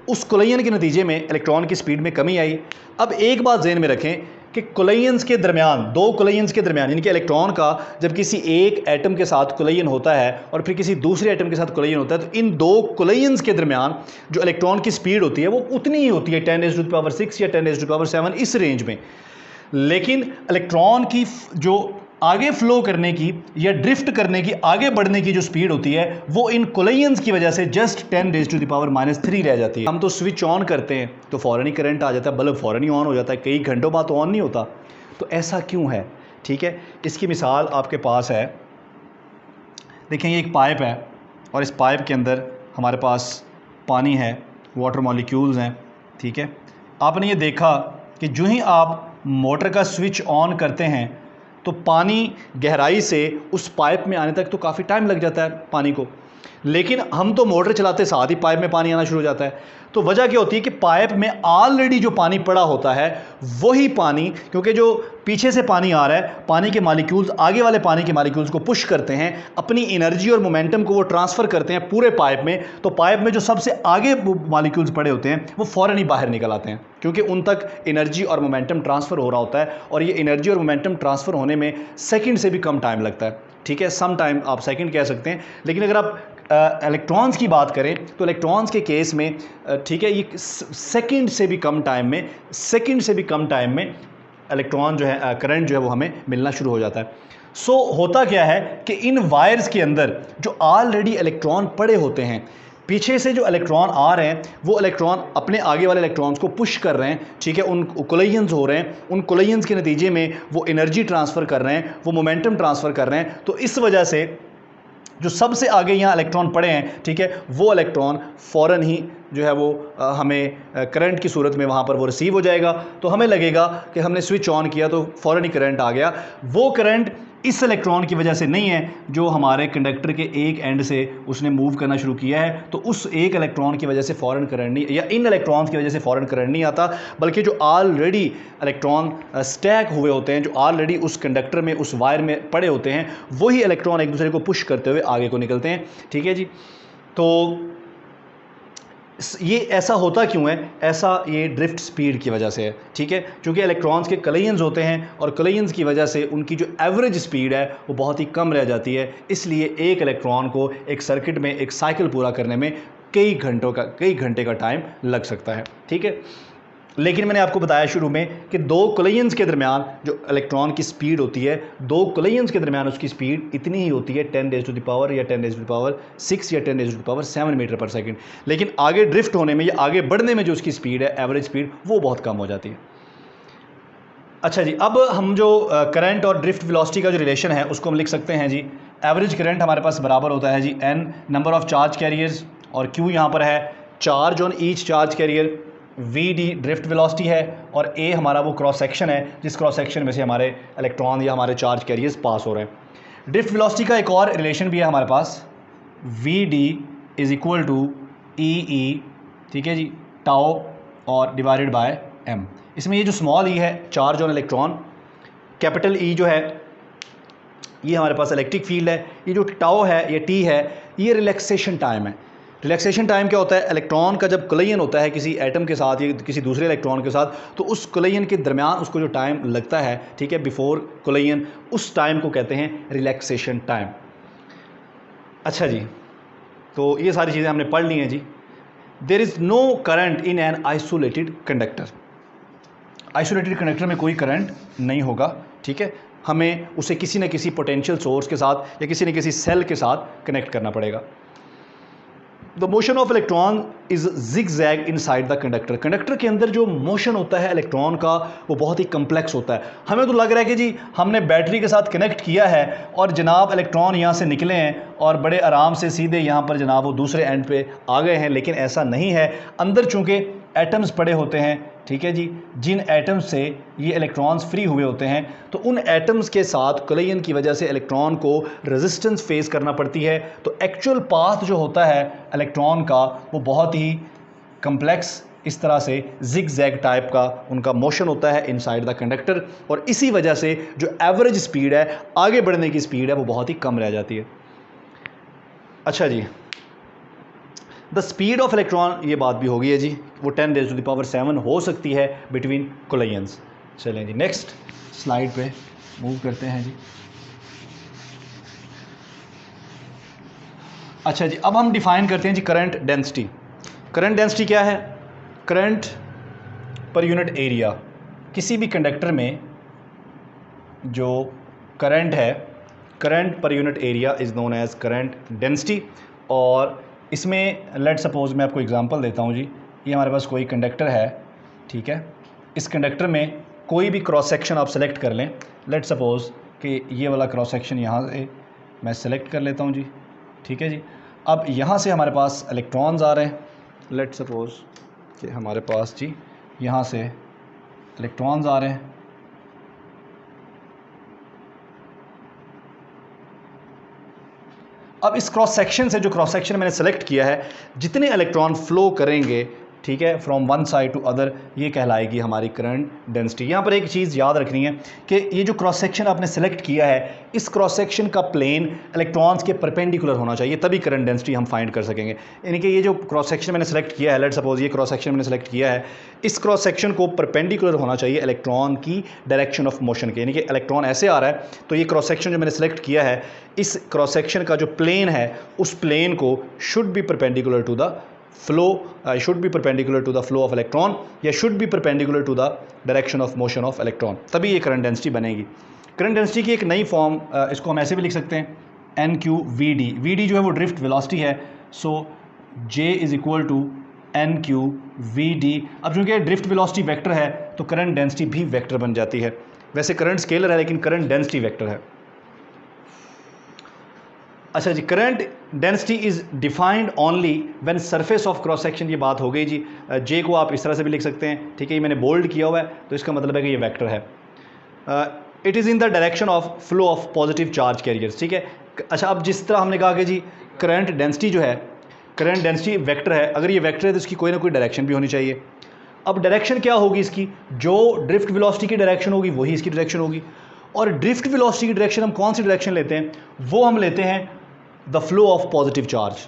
उस कोलिजन के नतीजे में इलेक्ट्रॉन की स्पीड में कमी आई। अब एक बात ज़हन में रखें कि कोलिजन्स के दरमियान, दो कोलिजन्स के दरमियान, यानी कि इलेक्ट्रॉन का जब किसी एक एटम के साथ कोलिजन होता है और फिर किसी दूसरे एटम के साथ कोलिजन होता है तो इन दो कोलिजन्स के दरमियान जो इलेक्ट्रॉन की स्पीड होती है वो उतनी ही होती है, 10⁻⁶ या 10⁻⁷ इस रेंज में। लेकिन इलेक्ट्रॉन की जो आगे फ्लो करने की या ड्रिफ्ट करने की, आगे बढ़ने की जो स्पीड होती है वो इन कोलिजन्स की वजह से जस्ट 10⁻³ रह जाती है। हम तो स्विच ऑन करते हैं तो फ़ौरन ही करंट आ जाता है, बल्ब फ़ौरन ही ऑन हो जाता है, कई घंटों बाद तो ऑन नहीं होता। तो ऐसा क्यों है? ठीक है, इसकी मिसाल आपके पास है। देखें, ये एक पाइप है और इस पाइप के अंदर हमारे पास पानी है, वाटर मॉलिक्यूल्स हैं, ठीक है। आपने ये देखा कि जो ही आप मोटर का स्विच ऑन करते हैं तो पानी गहराई से उस पाइप में आने तक तो काफ़ी टाइम लग जाता है पानी को। लेकिन हम तो मोटर चलाते साथ ही पाइप में पानी आना शुरू हो जाता है। तो वजह क्या होती है कि पाइप में ऑलरेडी जो पानी पड़ा होता है वही पानी, क्योंकि जो पीछे से पानी आ रहा है, पानी के मॉलिक्यूल्स आगे वाले पानी के मॉलिक्यूल्स को पुश करते हैं, अपनी एनर्जी और मोमेंटम को वो ट्रांसफ़र करते हैं पूरे पाइप में। तो पाइप में जो सबसे आगे मॉलिक्यूल्स पड़े होते हैं वो फ़ौरन ही बाहर निकल आते हैं, क्योंकि उन तक एनर्जी और मोमेंटम ट्रांसफ़र हो रहा होता है। और ये एनर्जी और मोमेंटम ट्रांसफ़र होने में सेकंड से भी कम टाइम लगता है, ठीक है, सम टाइम आप सेकंड कह सकते हैं। लेकिन अगर आप इलेक्ट्रॉन्स की बात करें तो इलेक्ट्रॉन्स के केस में ठीक है, ये सेकंड से भी कम टाइम में इलेक्ट्रॉन जो है, करंट जो है वो हमें मिलना शुरू हो जाता है। सो होता क्या है कि इन वायर्स के अंदर जो ऑलरेडी इलेक्ट्रॉन पड़े होते हैं, पीछे से जो इलेक्ट्रॉन आ रहे हैं वो इलेक्ट्रॉन अपने आगे वाले इलेक्ट्रॉन्स को पुश कर रहे हैं, ठीक है, उन कोलिजन्स हो रहे हैं, उन कोलिजन्स के नतीजे में वो एनर्जी ट्रांसफ़र कर रहे हैं, वो मोमेंटम ट्रांसफ़र कर रहे हैं। तो इस वजह से जो सबसे आगे यहाँ इलेक्ट्रॉन पड़े हैं, ठीक है, वो इलेक्ट्रॉन फ़ौरन ही जो है वो हमें करंट की सूरत में वहाँ पर वो रिसीव हो जाएगा। तो हमें लगेगा कि हमने स्विच ऑन किया तो फ़ौरन ही करंट आ गया। वो करंट इस इलेक्ट्रॉन की वजह से नहीं है जो हमारे कंडक्टर के एक एंड से उसने मूव करना शुरू किया है, तो उस एक इलेक्ट्रॉन की वजह से फ़ौरन करंट नहीं, या इन इलेक्ट्रॉन्स की वजह से फ़ौरन करंट नहीं आता, बल्कि जो ऑलरेडी इलेक्ट्रॉन स्टैक हुए होते हैं, जो ऑलरेडी उस कंडक्टर में, उस वायर में पड़े होते हैं, वही इलेक्ट्रॉन एक दूसरे को पुश करते हुए आगे को निकलते हैं, ठीक है जी। तो ये ऐसा होता क्यों है? ऐसा ये ड्रिफ्ट स्पीड की वजह से है, ठीक है, क्योंकि इलेक्ट्रॉन्स के कोलिजन्स होते हैं और कोलिजन्स की वजह से उनकी जो एवरेज स्पीड है वो बहुत ही कम रह जाती है। इसलिए एक इलेक्ट्रॉन को एक सर्किट में एक साइकिल पूरा करने में कई घंटे का टाइम लग सकता है, ठीक है। लेकिन मैंने आपको बताया शुरू में कि दो कोलिजन्स के दरमियान जो इलेक्ट्रॉन की स्पीड होती है, दो कोलिजन्स के दरमियान उसकी स्पीड इतनी ही होती है 10 रेज़ टू द पावर या 10 रेज़ टू द पावर 6 या 10 raise to the power 7 metre पर सेकंड। लेकिन आगे ड्रिफ्ट होने में या आगे बढ़ने में जो उसकी स्पीड है, एवरेज स्पीड, वो बहुत कम हो जाती है। अच्छा जी, अब हम जो करंट और ड्रिफ्ट वेलोसिटी का जो रिलेशन है उसको हम लिख सकते हैं जी। एवरेज करंट हमारे पास बराबर होता है जी n number of charge carriers, और q यहाँ पर है charge on each charge carrier, vd drift velocity है, और a हमारा वो क्रॉस सेक्शन है जिस क्रॉस सेक्शन में से हमारे इलेक्ट्रॉन या हमारे चार्ज कैरियर्स पास हो रहे हैं। ड्रिफ्ट वेलोसिटी का एक और रिलेशन भी है हमारे पास, vd इज़ इक्वल टू ई, ठीक है जी, टाओ और डिवाइडेड बाय m। इसमें ये जो स्मॉल ई है charge on electron, capital E जो है ये हमारे पास इलेक्ट्रिक फील्ड है, ये जो टाओ है, ये टी है, ये रिलैक्सेशन टाइम है। रिलैक्सेशन टाइम क्या होता है? इलेक्ट्रॉन का जब कोलिजन होता है किसी एटम के साथ या किसी दूसरे इलेक्ट्रॉन के साथ, तो उस कोलिजन के दरमियान उसको जो टाइम लगता है, ठीक है, बिफोर कोलिजन, उस टाइम को कहते हैं रिलैक्सेशन टाइम। अच्छा जी, तो ये सारी चीज़ें हमने पढ़ ली हैं जी। There is no current in an isolated conductor. Isolated conductor में कोई करंट नहीं होगा, ठीक है, हमें उसे किसी न किसी पोटेंशियल सोर्स के साथ या किसी न किसी सेल के साथ कनेक्ट करना पड़ेगा। The motion of electron is zigzag inside the conductor. Conductor के अंदर जो मोशन होता है इलेक्ट्रॉन का वो बहुत ही कम्प्लेक्स होता है। हमें तो लग रहा है कि जी हमने बैटरी के साथ कनेक्ट किया है और जनाब इलेक्ट्रॉन यहाँ से निकले हैं और बड़े आराम से सीधे यहाँ पर जनाब वो दूसरे एंड पे आ गए हैं, लेकिन ऐसा नहीं है। अंदर चूँकि एटम्स पड़े होते हैं, ठीक है जी, जिन एटम्स से ये इलेक्ट्रॉन्स फ्री हुए होते हैं, तो उन एटम्स के साथ कोलिजन की वजह से इलेक्ट्रॉन को रेजिस्टेंस फेस करना पड़ती है। तो एक्चुअल पाथ जो होता है इलेक्ट्रॉन का वो बहुत ही कम्प्लेक्स, इस तरह से जिग जैग टाइप का उनका मोशन होता है इनसाइड द कंडक्टर, और इसी वजह से जो एवरेज स्पीड है, आगे बढ़ने की स्पीड है, वो बहुत ही कम रह जाती है। अच्छा जी, द स्पीड ऑफ इलेक्ट्रॉन, ये बात भी हो गई है जी, वो 10 रेज़ टू द पावर 7 हो सकती है बिटवीन कोलिजन्स। चलें जी, नेक्स्ट स्लाइड पे मूव करते हैं जी। अच्छा जी, अब हम डिफाइन करते हैं जी करंट डेंसिटी। करंट डेंसिटी क्या है? करंट पर यूनिट एरिया। किसी भी कंडक्टर में जो करंट है, करंट पर unit area is known as current density. और इसमें लेट सपोज मैं आपको एग्जांपल देता हूँ जी। ये हमारे पास कोई कंडक्टर है, ठीक है, इस कंडक्टर में कोई भी क्रॉस सेक्शन आप सेलेक्ट कर लें। लेट सपोज कि ये वाला क्रॉस सेक्शन यहाँ से मैं सेलेक्ट कर लेता हूँ जी, ठीक है जी। अब यहाँ से हमारे पास इलेक्ट्रॉन्स आ रहे हैं। लेट सपोज कि हमारे पास जी यहाँ से इलेक्ट्रॉन्स आ रहे हैं, अब इस क्रॉस सेक्शन से, जो क्रॉस सेक्शन मैंने सेलेक्ट किया है, जितने इलेक्ट्रॉन फ्लो करेंगे, ठीक है, from one side to other, ये कहलाएगी हमारी करंट डेंसिटी। यहाँ पर एक चीज़ याद रखनी है कि ये जो क्रॉस सेक्शन आपने सेलेक्ट किया है, इस क्रॉस सेक्शन का प्लेन इलेक्ट्रॉन्स के परपेंडिकुलर होना चाहिए, तभी करंट डेंसिटी हम फाइंड कर सकेंगे। यानी कि ये जो क्रॉस सेक्शन मैंने सेलेक्ट किया है, लेट सपोज ये क्रॉस सेक्शन मैंने सेलेक्ट किया है, इस क्रॉस सेक्शन को परपेंडिकुलर होना चाहिए इलेक्ट्रॉन की डायरेक्शन ऑफ मोशन के। यानी कि इलेक्ट्रॉन ऐसे आ रहा है, तो ये क्रॉस सेक्शन जो मैंने सेलेक्ट किया है, इस क्रॉस सेक्शन का जो प्लेन है, उस प्लेन को should be perpendicular to the flow, should be perpendicular to the flow of electron, या should be perpendicular to the direction of motion of electron, तभी ये करंट डेंसिटी बनेगी। करंट डेंसिटी की एक नई फॉर्म, इसको हम ऐसे भी लिख सकते हैं, NQVD। VD जो है वो ड्रिफ्ट वेलोसिटी है, so J is equal to NQVD। अब चूंकि ड्रिफ्ट वेलोसिटी वेक्टर है, तो करंट डेंसिटी भी वेक्टर बन जाती है। वैसे करंट स्केलर है, लेकिन करंट डेंसिटी वेक्टर है। अच्छा जी, current density is defined only when surface of cross section, ये बात हो गई जी। जे को आप इस तरह से भी लिख सकते हैं, ठीक है, ये मैंने बोल्ड किया हुआ है, तो इसका मतलब है कि ये वेक्टर है। It is in the direction of flow of positive charge carriers, ठीक है। अच्छा, अब जिस तरह हमने कहा कि जी करंट डेंसिटी जो है, करंट डेंसिटी वेक्टर है, अगर ये वेक्टर है तो इसकी कोई ना कोई डायरेक्शन भी होनी चाहिए। अब डायरेक्शन क्या होगी इसकी? जो ड्रिफ्ट वेलोसिटी की डायरेक्शन होगी वही इसकी डायरेक्शन होगी। और ड्रिफ्ट वेलोसिटी की डायरेक्शन हम कौन सी डायरेक्शन लेते हैं? वो हम लेते हैं the flow of positive charge.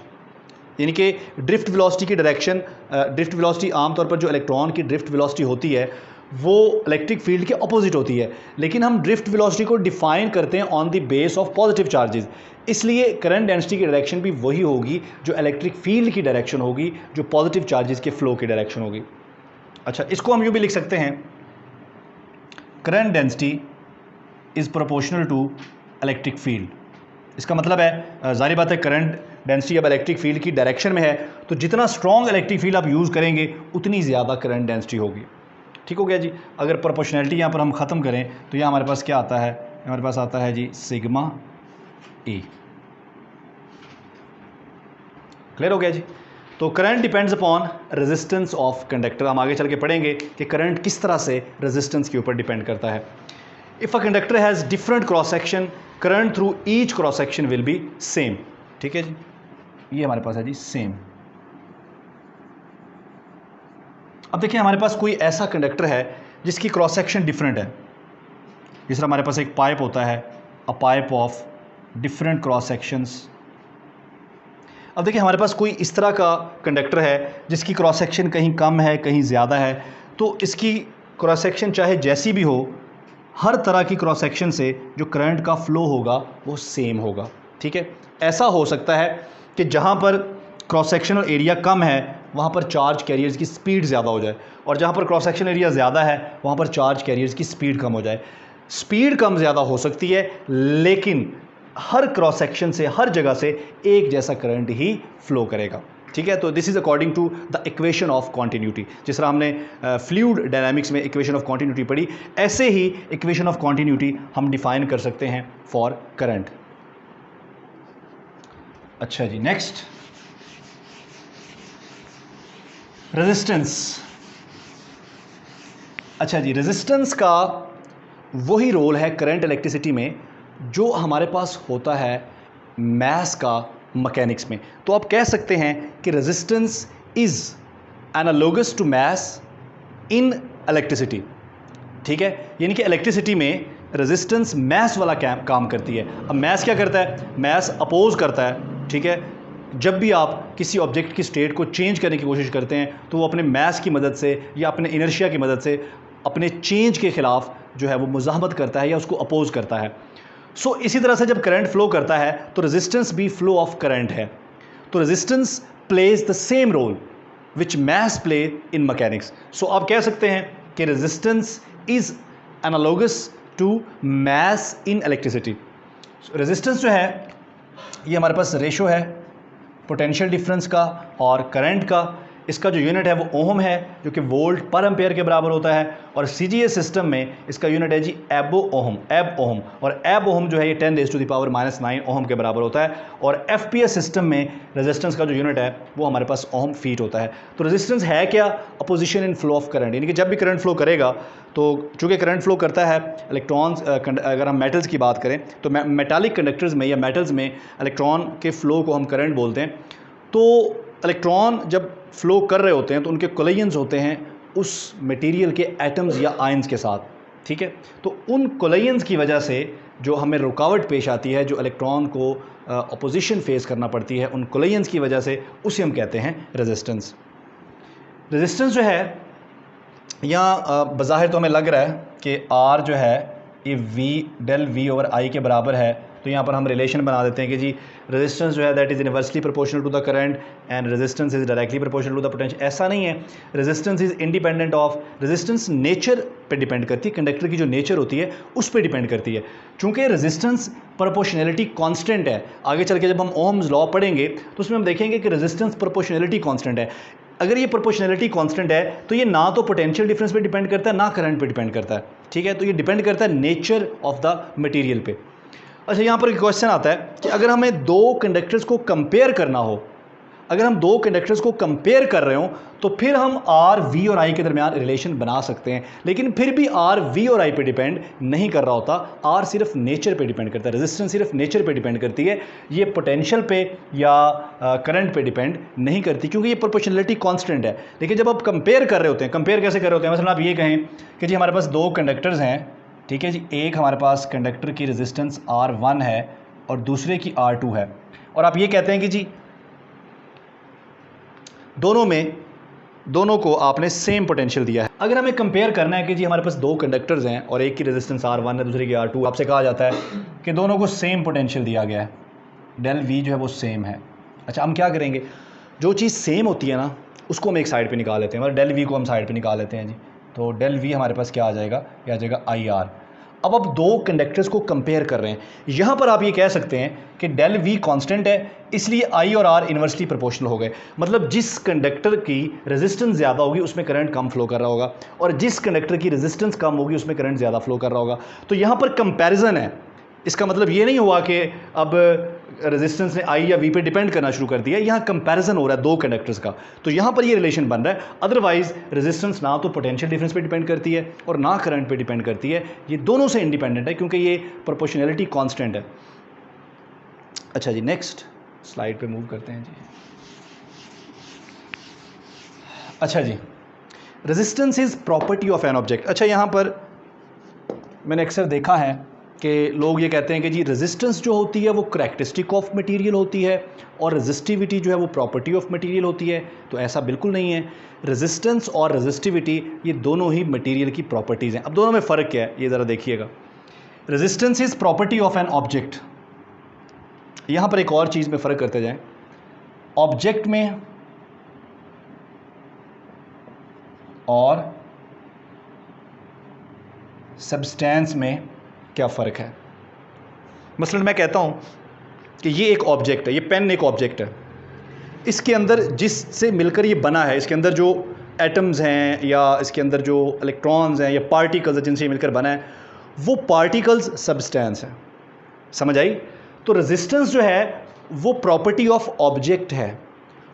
यानी कि ड्रिफ्ट वेलोसिटी की डायरेक्शन, ड्रिफ्ट वेलोसिटी आमतौर पर जो इलेक्ट्रॉन की ड्रिफ्ट वेलोसिटी होती है वो इलेक्ट्रिक फील्ड के अपोजिट होती है, लेकिन हम ड्रिफ्ट वेलोसिटी को डिफाइन करते हैं on the base of positive charges. इसलिए करंट डेंसिटी की डायरेक्शन भी वही होगी जो इलेक्ट्रिक फील्ड की डायरेक्शन होगी, जो पॉजिटिव चार्जेस के फ्लो की डायरेक्शन होगी। अच्छा, इसको हम यूँ भी लिख सकते हैं, current density is proportional to electric field. इसका मतलब है, जाहिर बात है, करंट डेंसिटी अब इलेक्ट्रिक फील्ड की डायरेक्शन में है, तो जितना स्ट्रॉन्ग इलेक्ट्रिक फील्ड आप यूज़ करेंगे उतनी ज़्यादा करंट डेंसिटी होगी। ठीक हो गया जी। अगर प्रोपोर्शनैलिटी यहाँ पर हम ख़त्म करें तो यहाँ हमारे पास क्या आता है? हमारे पास आता है जी सिग्मा ए। क्लियर हो गया जी। तो current depends upon resistance of conductor. हम आगे चल के पढ़ेंगे कि करंट किस तरह से रेजिस्टेंस के ऊपर डिपेंड करता है। If a conductor has different cross section, current through each cross section will be same. ठीक है जी, ये हमारे पास है जी सेम। अब देखिए, हमारे पास कोई ऐसा कंडक्टर है जिसकी क्रॉस सेक्शन डिफरेंट है। जिस तरह हमारे पास एक पाइप होता है, अ pipe of different cross sections. अब देखिए, हमारे पास कोई इस तरह का कंडक्टर है जिसकी क्रॉस सेक्शन कहीं कम है, कहीं ज़्यादा है, तो इसकी क्रॉस सेक्शन चाहे जैसी भी हो, हर तरह की क्रॉस सेक्शन से जो करंट का फ्लो होगा वो सेम होगा। ठीक है, ऐसा हो सकता है कि जहाँ पर क्रॉस सेक्शनल एरिया कम है वहाँ पर चार्ज कैरियर्स की स्पीड ज़्यादा हो जाए, और जहाँ पर क्रॉस सेक्शन एरिया ज़्यादा है वहाँ पर चार्ज कैरियर्स की स्पीड कम हो जाए। स्पीड कम ज़्यादा हो सकती है, लेकिन हर क्रॉस सेक्शन से, हर जगह से एक जैसा करंट ही फ्लो करेगा। ठीक है, तो this is according to the equation of continuity. जिस तरह हमने फ्लूइड डायनामिक्स में इक्वेशन ऑफ कॉन्टिन्यूटी पढ़ी, ऐसे ही इक्वेशन ऑफ कॉन्टिन्यूटी हम डिफाइन कर सकते हैं फॉर करंट। अच्छा जी, नेक्स्ट रेजिस्टेंस। अच्छा जी, रेजिस्टेंस का वही रोल है करंट इलेक्ट्रिसिटी में जो हमारे पास होता है मैथ्स का मैकेनिक्स में। तो आप कह सकते हैं कि resistance is analogous to maths in electricity. ठीक है, यानी कि इलेक्ट्रिसिटी में रेजिस्टेंस मैथ्स वाला काम करती है। अब मैथ्स क्या करता है? मैथ्स अपोज करता है। ठीक है, जब भी आप किसी ऑब्जेक्ट की स्टेट को चेंज करने की कोशिश करते हैं तो वो अपने मैथ्स की मदद से या अपने इनर्शिया की मदद से अपने चेंज के ख़िलाफ़ जो है वो मुज़ाहमत करता है या उसको अपोज करता है। सो इसी तरह से जब करंट फ्लो करता है तो रेजिस्टेंस भी फ्लो ऑफ करंट है। तो resistance plays the same role which maths play in mechanics. So आप कह सकते हैं कि resistance is analogous to maths in electricity. Resistance जो है ये हमारे पास रेशो है पोटेंशियल डिफरेंस का और करंट का। इसका जो यूनिट है वो ओहम है, जो कि वोल्ट पर एम्पेयर के बराबर होता है। और सीजीएस सिस्टम में इसका यूनिट है जी एब ओहम, और एब ओहम जो है ये 10⁻⁻⁹ ओहम के बराबर होता है। और एफपीएस सिस्टम में रेजिस्टेंस का जो यूनिट है वो हमारे पास ओहम फीट होता है। तो रेजिस्टेंस है क्या? Opposition in flow of current, यानी कि जब भी करंट फ्लो करेगा तो चूँकि करंट फ्लो करता है इलेक्ट्रॉन्स, अगर हम मेटल्स की बात करें तो मेटालिक कंडक्टर्स में या मेटल्स में इलेक्ट्रॉन के फ्लो को हम करंट बोलते हैं। तो इलेक्ट्रॉन जब फ्लो कर रहे होते हैं तो उनके कोलिजन्स होते हैं उस मटेरियल के एटम्स या आयंस के साथ, ठीक है। तो उन कोलिजन्स की वजह से जो हमें रुकावट पेश आती है, जो इलेक्ट्रॉन को अपोजिशन फेस करना पड़ती है उन कोलिजन्स की वजह से, उसे हम कहते हैं रेजिस्टेंस। रेजिस्टेंस जो है यहाँ बज़ाहिर तो हमें लग रहा है कि आर जो है ये V del V over I के बराबर है, तो यहाँ पर हम रिलेशन बना देते हैं कि जी रेजिस्टेंस जो है that is inversely proportional to the current and resistance is directly proportional to the potential. ऐसा नहीं है, resistance is independent of, resistance nature पे डिपेंड करती है, कंडक्टर की जो नेचर होती है उस पर डिपेंड करती है। चूँकि रेजिस्टेंस प्रोपोर्शनैलिटी कांस्टेंट है, आगे चल के जब हम ओम्स लॉ पढ़ेंगे तो उसमें हम देखेंगे कि रेजिस्टेंस प्रोपोर्शनैलिटी कांस्टेंट है। अगर ये प्रोपोर्शनैलिटी कांस्टेंट है तो ये ना तो पोटेंशियल डिफरेंस पे डिपेंड करता है ना करंट पे डिपेंड करता है, ठीक है। तो ये डिपेंड करता है नेचर ऑफ द मटेरियल पे। अच्छा, यहाँ पर एक क्वेश्चन आता है कि अगर हमें दो कंडक्टर्स को कंपेयर करना हो, अगर हम दो कंडक्टर्स को कंपेयर कर रहे हो तो फिर हम आर वी और आई के दरमियान रिलेशन बना सकते हैं, लेकिन फिर भी आर वी और आई पे डिपेंड नहीं कर रहा होता, आर सिर्फ नेचर पे डिपेंड करता है, रेजिस्टेंस सिर्फ नेचर पे डिपेंड करती है, ये पोटेंशियल पे या करंट पे डिपेंड नहीं करती, क्योंकि ये प्रोपोर्शनैलिटी कांस्टेंट है। लेकिन जब आप कंपेयर कर रहे होते हैं, कंपेयर कैसे कर रहे होते हैं, मतलब आप ये कहें कि जी हमारे पास दो कंडक्टर्स हैं, ठीक है जी, एक हमारे पास कंडक्टर की रेजिस्टेंस R1 है और दूसरे की R2 है, और आप ये कहते हैं कि जी दोनों को आपने सेम पोटेंशियल दिया है। अगर हमें कंपेयर करना है कि जी हमारे पास दो कंडक्टर्स हैं और एक की रेजिस्टेंस R1 है दूसरे की R2, आपसे कहा जाता है कि दोनों को सेम पोटेंशियल दिया गया है, डेल वी जो है वो सेम है। अच्छा, हम क्या करेंगे, जो चीज़ सेम होती है ना उसको हम एक साइड पे निकाल लेते हैं, मतलब डेल वी को हम साइड पे निकाल लेते हैं जी, तो डेल वी हमारे पास क्या आ जाएगा, ये आ जाएगा आई आर। अब आप दो कंडक्टर्स को कंपेयर कर रहे हैं, यहाँ पर आप ये कह सकते हैं कि डेल वी कांस्टेंट है, इसलिए आई और आर इन्वर्सली प्रोपोर्शनल हो गए। मतलब जिस कंडक्टर की रेजिस्टेंस ज़्यादा होगी उसमें करंट कम फ्लो कर रहा होगा, और जिस कंडक्टर की रेजिस्टेंस कम होगी उसमें करंट ज़्यादा फ्लो कर रहा होगा। तो यहाँ पर कंपैरिजन है, इसका मतलब ये नहीं हुआ कि अब रेजिस्टेंस ने आई या वी पे डिपेंड करना शुरू कर दिया, यहाँ कंपैरिजन हो रहा है दो कंडक्टर्स का, तो यहाँ पर ये रिलेशन बन रहा है। अदरवाइज रेजिस्टेंस ना तो पोटेंशियल डिफरेंस पे डिपेंड करती है और ना करंट पे डिपेंड करती है, ये दोनों से इंडिपेंडेंट है क्योंकि ये प्रोपोर्शनैलिटी कांस्टेंट है। अच्छा जी, नेक्स्ट स्लाइड पे मूव करते हैं जी। अच्छा जी, resistance is property of an object. अच्छा, यहाँ पर मैंने अक्सर देखा है कि लोग ये कहते हैं कि जी रेजिस्टेंस जो होती है वो करैक्टरिस्टिक ऑफ मटेरियल होती है और रेजिस्टिविटी जो है वो प्रॉपर्टी ऑफ मटेरियल होती है। तो ऐसा बिल्कुल नहीं है, रेजिस्टेंस और रेजिस्टिविटी ये दोनों ही मटेरियल की प्रॉपर्टीज़ हैं। अब दोनों में फ़र्क क्या है ये ज़रा देखिएगा। Resistance is property of an object, यहाँ पर एक और चीज़ में फ़र्क करते जाएं, ऑब्जेक्ट में और सब्सटेंस में क्या फ़र्क है। मसलन मैं कहता हूँ कि ये एक ऑब्जेक्ट है, ये पेन एक ऑब्जेक्ट है, इसके अंदर जिससे मिलकर ये बना है, इसके अंदर जो एटम्स हैं या इसके अंदर जो इलेक्ट्रॉन्स हैं या पार्टिकल्स हैं जिनसे मिलकर बना है, वो पार्टिकल्स सब्सटेंस हैं। समझ आई? तो रेजिस्टेंस जो है वो प्रॉपर्टी ऑफ ऑब्जेक्ट है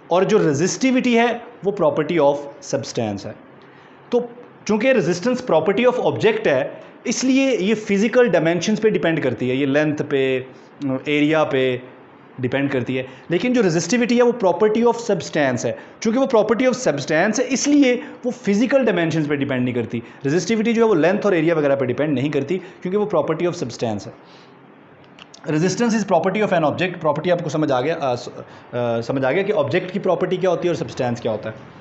और जो रेजिस्टिविटी है वो प्रॉपर्टी ऑफ सब्सटेंस है। तो चूँकि रेजिस्टेंस प्रॉपर्टी ऑफ ऑब्जेक्ट है इसलिए ये फिज़िकल डायमेंशंस पे डिपेंड करती है, ये लेंथ पे, एरिया पे डिपेंड करती है। लेकिन जो रेजिस्टिविटी है वो प्रॉपर्टी ऑफ सब्सटेंस है, चूँकि वो प्रॉपर्टी ऑफ सब्सटेंस है इसलिए वो फिज़िकल डायमेंशंस पे डिपेंड नहीं करती। रेजिस्टिविटी जो है वो लेंथ और एरिया वगैरह पे डिपेंड नहीं करती क्योंकि वो प्रॉपर्टी ऑफ सब्सटेंस है। Resistance is property of an object, property आपको समझ आ गया कि ऑब्जेक्ट की प्रॉपर्टी क्या होती है और सब्सटेंस क्या होता है।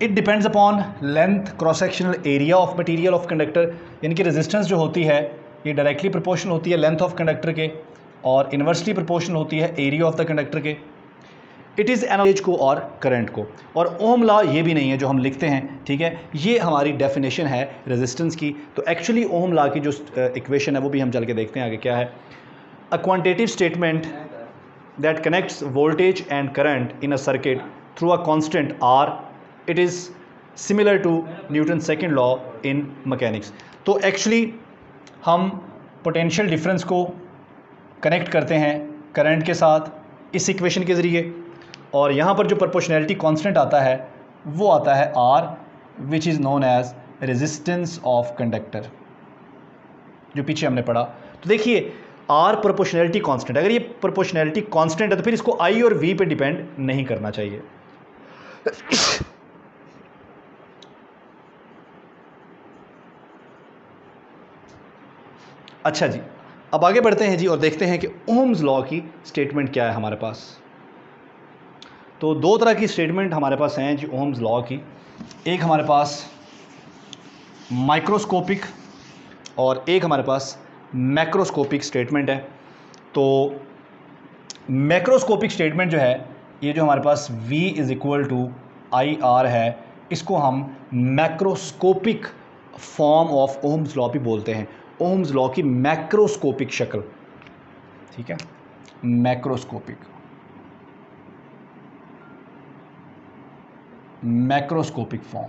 It depends upon length cross sectional area of material of conductor, यानी कि रेजिस्टेंस जो होती है ये डायरेक्टली प्रोपोर्शनल होती है लेंथ ऑफ कंडक्टर के और इन्वर्सली प्रोपोर्शनल होती है एरिया ऑफ द कंडक्टर के। इट इज़ एनालॉज को और करंट को, और ओम लॉ ये भी नहीं है जो हम लिखते हैं, ठीक है, ये हमारी डेफिनेशन है रेजिस्टेंस की। तो एक्चुअली ओम लॉ की जो इक्वेशन है वो भी हम चल के देखते हैं आगे क्या है। A quantitative statement that connects voltage and current in a circuit through a constant R, it is similar to Newton's second law in mechanics. तो एक्चुअली हम पोटेंशियल डिफरेंस को कनेक्ट करते हैं करंट के साथ इस इक्वेशन के ज़रिए, और यहाँ पर जो प्रोपोर्शनैलिटी कांस्टेंट आता है वो आता है R, which is known as resistance of conductor, जो पीछे हमने पढ़ा। तो देखिए R प्रोपोर्शनैलिटी कांस्टेंट, अगर ये प्रोपोर्शनैलिटी कांस्टेंट है तो फिर इसको I और V पे डिपेंड नहीं करना चाहिए। अच्छा जी, अब आगे बढ़ते हैं जी और देखते हैं कि ओम्स लॉ की स्टेटमेंट क्या है हमारे पास। तो दो तरह की स्टेटमेंट हमारे पास हैं जी ओम्स लॉ की। एक हमारे पास माइक्रोस्कोपिक और एक हमारे पास मैक्रोस्कोपिक स्टेटमेंट है। तो मैक्रोस्कोपिक स्टेटमेंट जो है, ये जो हमारे पास V is equal to I R है, इसको हम macroscopic form of Ohm's law भी बोलते हैं। ओम्स लॉ की मैक्रोस्कोपिक शक्ल, ठीक है, मैक्रोस्कोपिक फॉर्म,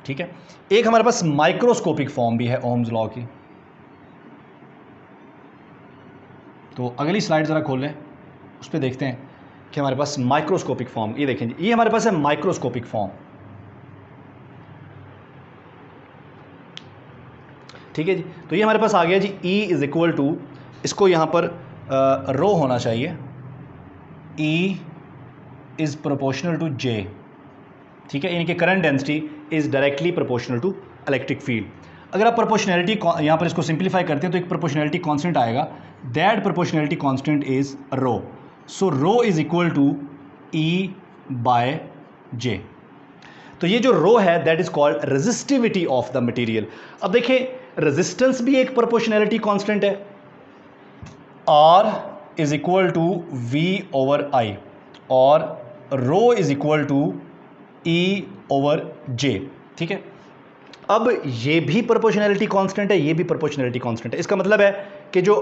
ठीक है। एक हमारे पास माइक्रोस्कोपिक फॉर्म भी है ओम्स लॉ की। तो अगली स्लाइड ज़रा खोल लें, उस पर देखते हैं कि हमारे पास माइक्रोस्कोपिक फॉर्म, ये देखें जी, ये हमारे पास है माइक्रोस्कोपिक फॉर्म, ठीक है जी। तो ये हमारे पास आ गया जी E इज़ इक्वल टू, इसको यहाँ पर रो होना चाहिए, E is proportional to J, ठीक है, यानी कि current density is directly proportional to electric field. अगर आप प्रोपोर्शनैलिटी यहाँ पर इसको सिंप्लीफाई करते हैं तो एक प्रोपोर्शनैलिटी कांस्टेंट आएगा, that proportionality constant is rho, so rho is equal to E by J। तो ये जो रो है that is called resistivity of the material. अब देखिए रेजिस्टेंस भी एक प्रोपोर्शनैलिटी कांस्टेंट है, R is equal to V over I, और rho is equal to E over J, ठीक है। अब ये भी प्रोपोर्शनैलिटी कांस्टेंट है, ये भी प्रोपोर्शनैलिटी कांस्टेंट है। इसका मतलब है कि जो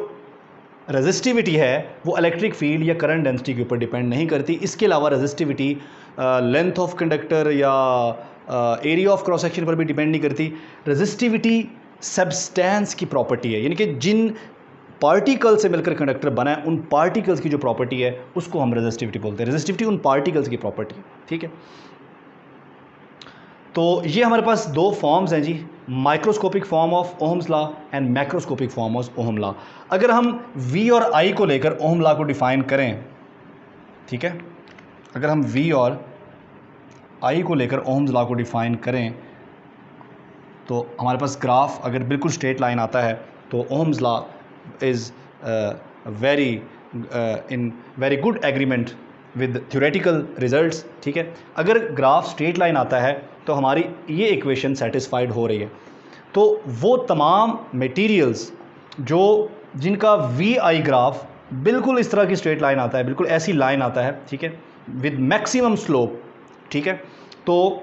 रेजिस्टिविटी है वो इलेक्ट्रिक फील्ड या करंट डेंसिटी के ऊपर डिपेंड नहीं करती। इसके अलावा रेजिस्टिविटी लेंथ ऑफ कंडक्टर या एरिया ऑफ क्रॉस सेक्शन पर भी डिपेंड नहीं करती। रेजिस्टिविटी सब्सटेंस की प्रॉपर्टी है, यानी कि जिन पार्टिकल से मिलकर कंडक्टर बना है उन पार्टिकल्स की जो प्रॉपर्टी है उसको हम रेजिस्टिविटी बोलते हैं। रेजिस्टिविटी उन पार्टिकल्स की प्रॉपर्टी है, ठीक है। तो ये हमारे पास दो फॉर्म्स हैं जी, microscopic form of Ohm's law and macroscopic form of Ohm law. अगर हम V और I को लेकर ओम लॉ को डिफाइन करें, ठीक है, अगर हम V और I को लेकर ओम्स लॉ को डिफाइन करें तो हमारे पास ग्राफ अगर बिल्कुल स्ट्रेट लाइन आता है तो ohms law is very good agreement with theoretical results, ठीक है। अगर ग्राफ स्ट्रेट लाइन आता है तो हमारी ये इक्वेशन सेटिस्फाइड हो रही है। तो वो तमाम मटेरियल्स जिनका VI ग्राफ बिल्कुल इस तरह की स्ट्रेट लाइन आता है, बिल्कुल ऐसी लाइन आता है, ठीक है, विद मैक्सिमम स्लोप, ठीक है, तो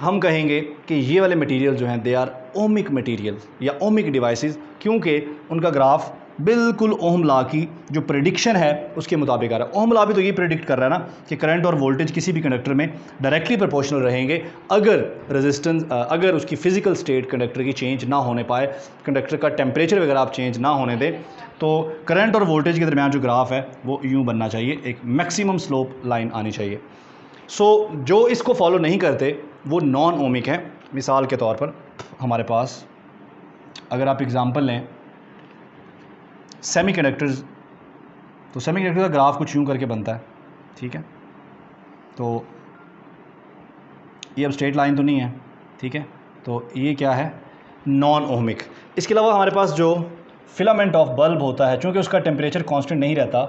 हम कहेंगे कि ये वाले मटेरियल जो हैं दे आर ओमिक मटेरियल या ओमिक डिवाइसेस, क्योंकि उनका ग्राफ बिल्कुल ओम लॉ की जो प्रेडिक्शन है उसके मुताबिक आ रहा है। ओम लॉ भी तो ये प्रेडिक्ट कर रहा है ना कि करंट और वोल्टेज किसी भी कंडक्टर में डायरेक्टली प्रोपोर्शनल रहेंगे अगर उसकी फिजिकल स्टेट कंडक्टर की चेंज ना होने पाए, कंडक्टर का टेम्परेचर वगैरह आप चेंज ना होने दें, तो करंट और वोल्टेज के दरमियान जो ग्राफ है वो यूँ बनना चाहिए, एक मैक्सिमम स्लोप लाइन आनी चाहिए। सो जो इसको फॉलो नहीं करते वो नॉन ओमिक हैं। मिसाल के तौर पर हमारे पास अगर आप एग्ज़ाम्पल लें सेमीकंडक्टर्स, तो सेमीकंडक्टर का ग्राफ कुछ यूँ करके बनता है, ठीक है। तो ये अब स्ट्रेट लाइन तो नहीं है, ठीक है, तो ये क्या है, नॉन ओमिक। इसके अलावा हमारे पास जो फिलामेंट ऑफ बल्ब होता है, चूँकि उसका टेम्परेचर कांस्टेंट नहीं रहता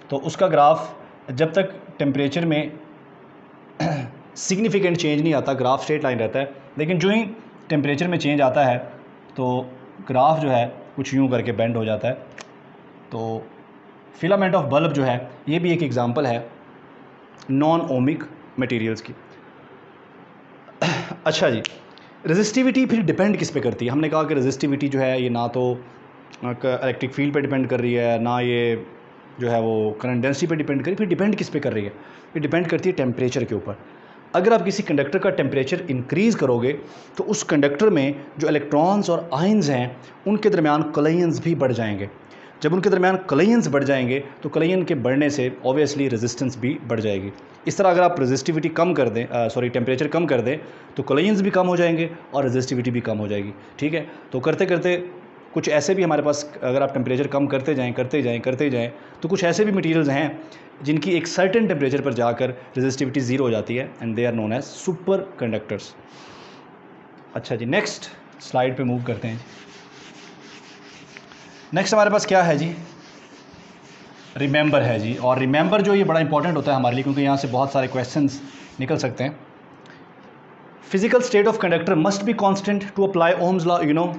तो उसका ग्राफ जब तक टेम्परेचर में सिग्निफिकेंट चेंज नहीं आता ग्राफ स्ट्रेट लाइन रहता है, लेकिन जो ही टेम्परेचर में चेंज आता है तो ग्राफ जो है कुछ यूँ करके बेंड हो जाता है। तो फिलामेंट ऑफ बल्ब जो है ये भी एक एग्जांपल है नॉन ओमिक मटेरियल्स की। अच्छा जी, रेजिस्टिविटी फिर डिपेंड किस पे करती है? हमने कहा कि रेजिस्टिविटी जो है ये ना तो इलेक्ट्रिक फील्ड पे डिपेंड कर रही है, ना ये जो है वो करंट डेंसिटी पे डिपेंड करी, फिर डिपेंड किस पे कर रही है? ये डिपेंड करती है टेम्परेचर के ऊपर। अगर आप किसी कंडक्टर का टेम्परेचर इंक्रीज़ करोगे तो उस कंडक्टर में जो इलेक्ट्रॉन्स और आयंस हैं उनके दरमियान कोलिजन्स भी बढ़ जाएंगे। जब उनके दरमियान कोलिजन्स बढ़ जाएंगे तो कोलिजन के बढ़ने से ऑब्वियसली रेजिस्टेंस भी बढ़ जाएगी। इस तरह अगर आप रेजिस्टिविटी कम कर दें, टेम्परेचर कम कर दें, तो कोलिजन्स भी कम हो जाएंगे और रेजिस्टिविटी भी कम हो जाएगी। ठीक है, तो करते करते कुछ ऐसे भी हमारे पास, अगर आप टेम्परेचर कम करते जाएँ तो कुछ ऐसे भी मटीरियल्स हैं जिनकी एक सर्टेन टेम्परेचर पर जाकर रेजिस्टिविटी ज़ीरो हो जाती है, and they are known as superconductors. अच्छा जी, नेक्स्ट स्लाइड पे मूव करते हैं। नेक्स्ट हमारे पास क्या है जी? रिमेंबर है जी। और रिमेंबर जो ये बड़ा इंपॉर्टेंट होता है हमारे लिए, क्योंकि यहाँ से बहुत सारे क्वेश्चंस निकल सकते हैं। Physical state of conductor must be constant to apply Ohm's law, you know,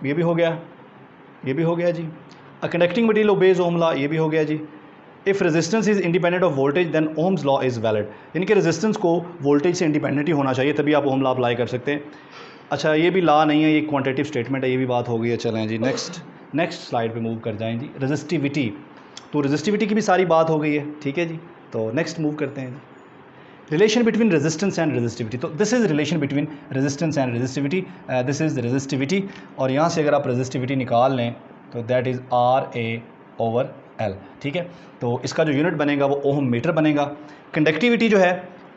ये भी हो गया, ये भी हो गया जी। A conducting material obeys Ohm law, ये भी हो गया जी। If resistance is independent of voltage then Ohm's law is valid, यानी कि रेजिस्टेंस को वोल्टेज से इंडिपेंडेंट ही होना चाहिए, तभी आप ओम लॉ अप्लाई कर सकते हैं। अच्छा, ये भी लॉ नहीं है, ये क्वांटिटेटिव स्टेटमेंट है, ये भी बात हो गई है। चलें जी, नेक्स्ट स्लाइड पे मूव कर जाएं जी। रेजिस्टिविटी, तो रेजिस्टिविटी की भी सारी बात हो गई है। ठीक है जी, तो नेक्स्ट मूव करते हैं जी। Relation between resistance and resistivity, तो this is relation between resistance and resistivity, this is resistivity, और यहाँ से अगर आप रेजिस्टिविटी निकाल लें तो दैट इज़ RA/L। ठीक है, तो इसका जो यूनिट बनेगा वो ओम मीटर बनेगा। कंडक्टिविटी जो है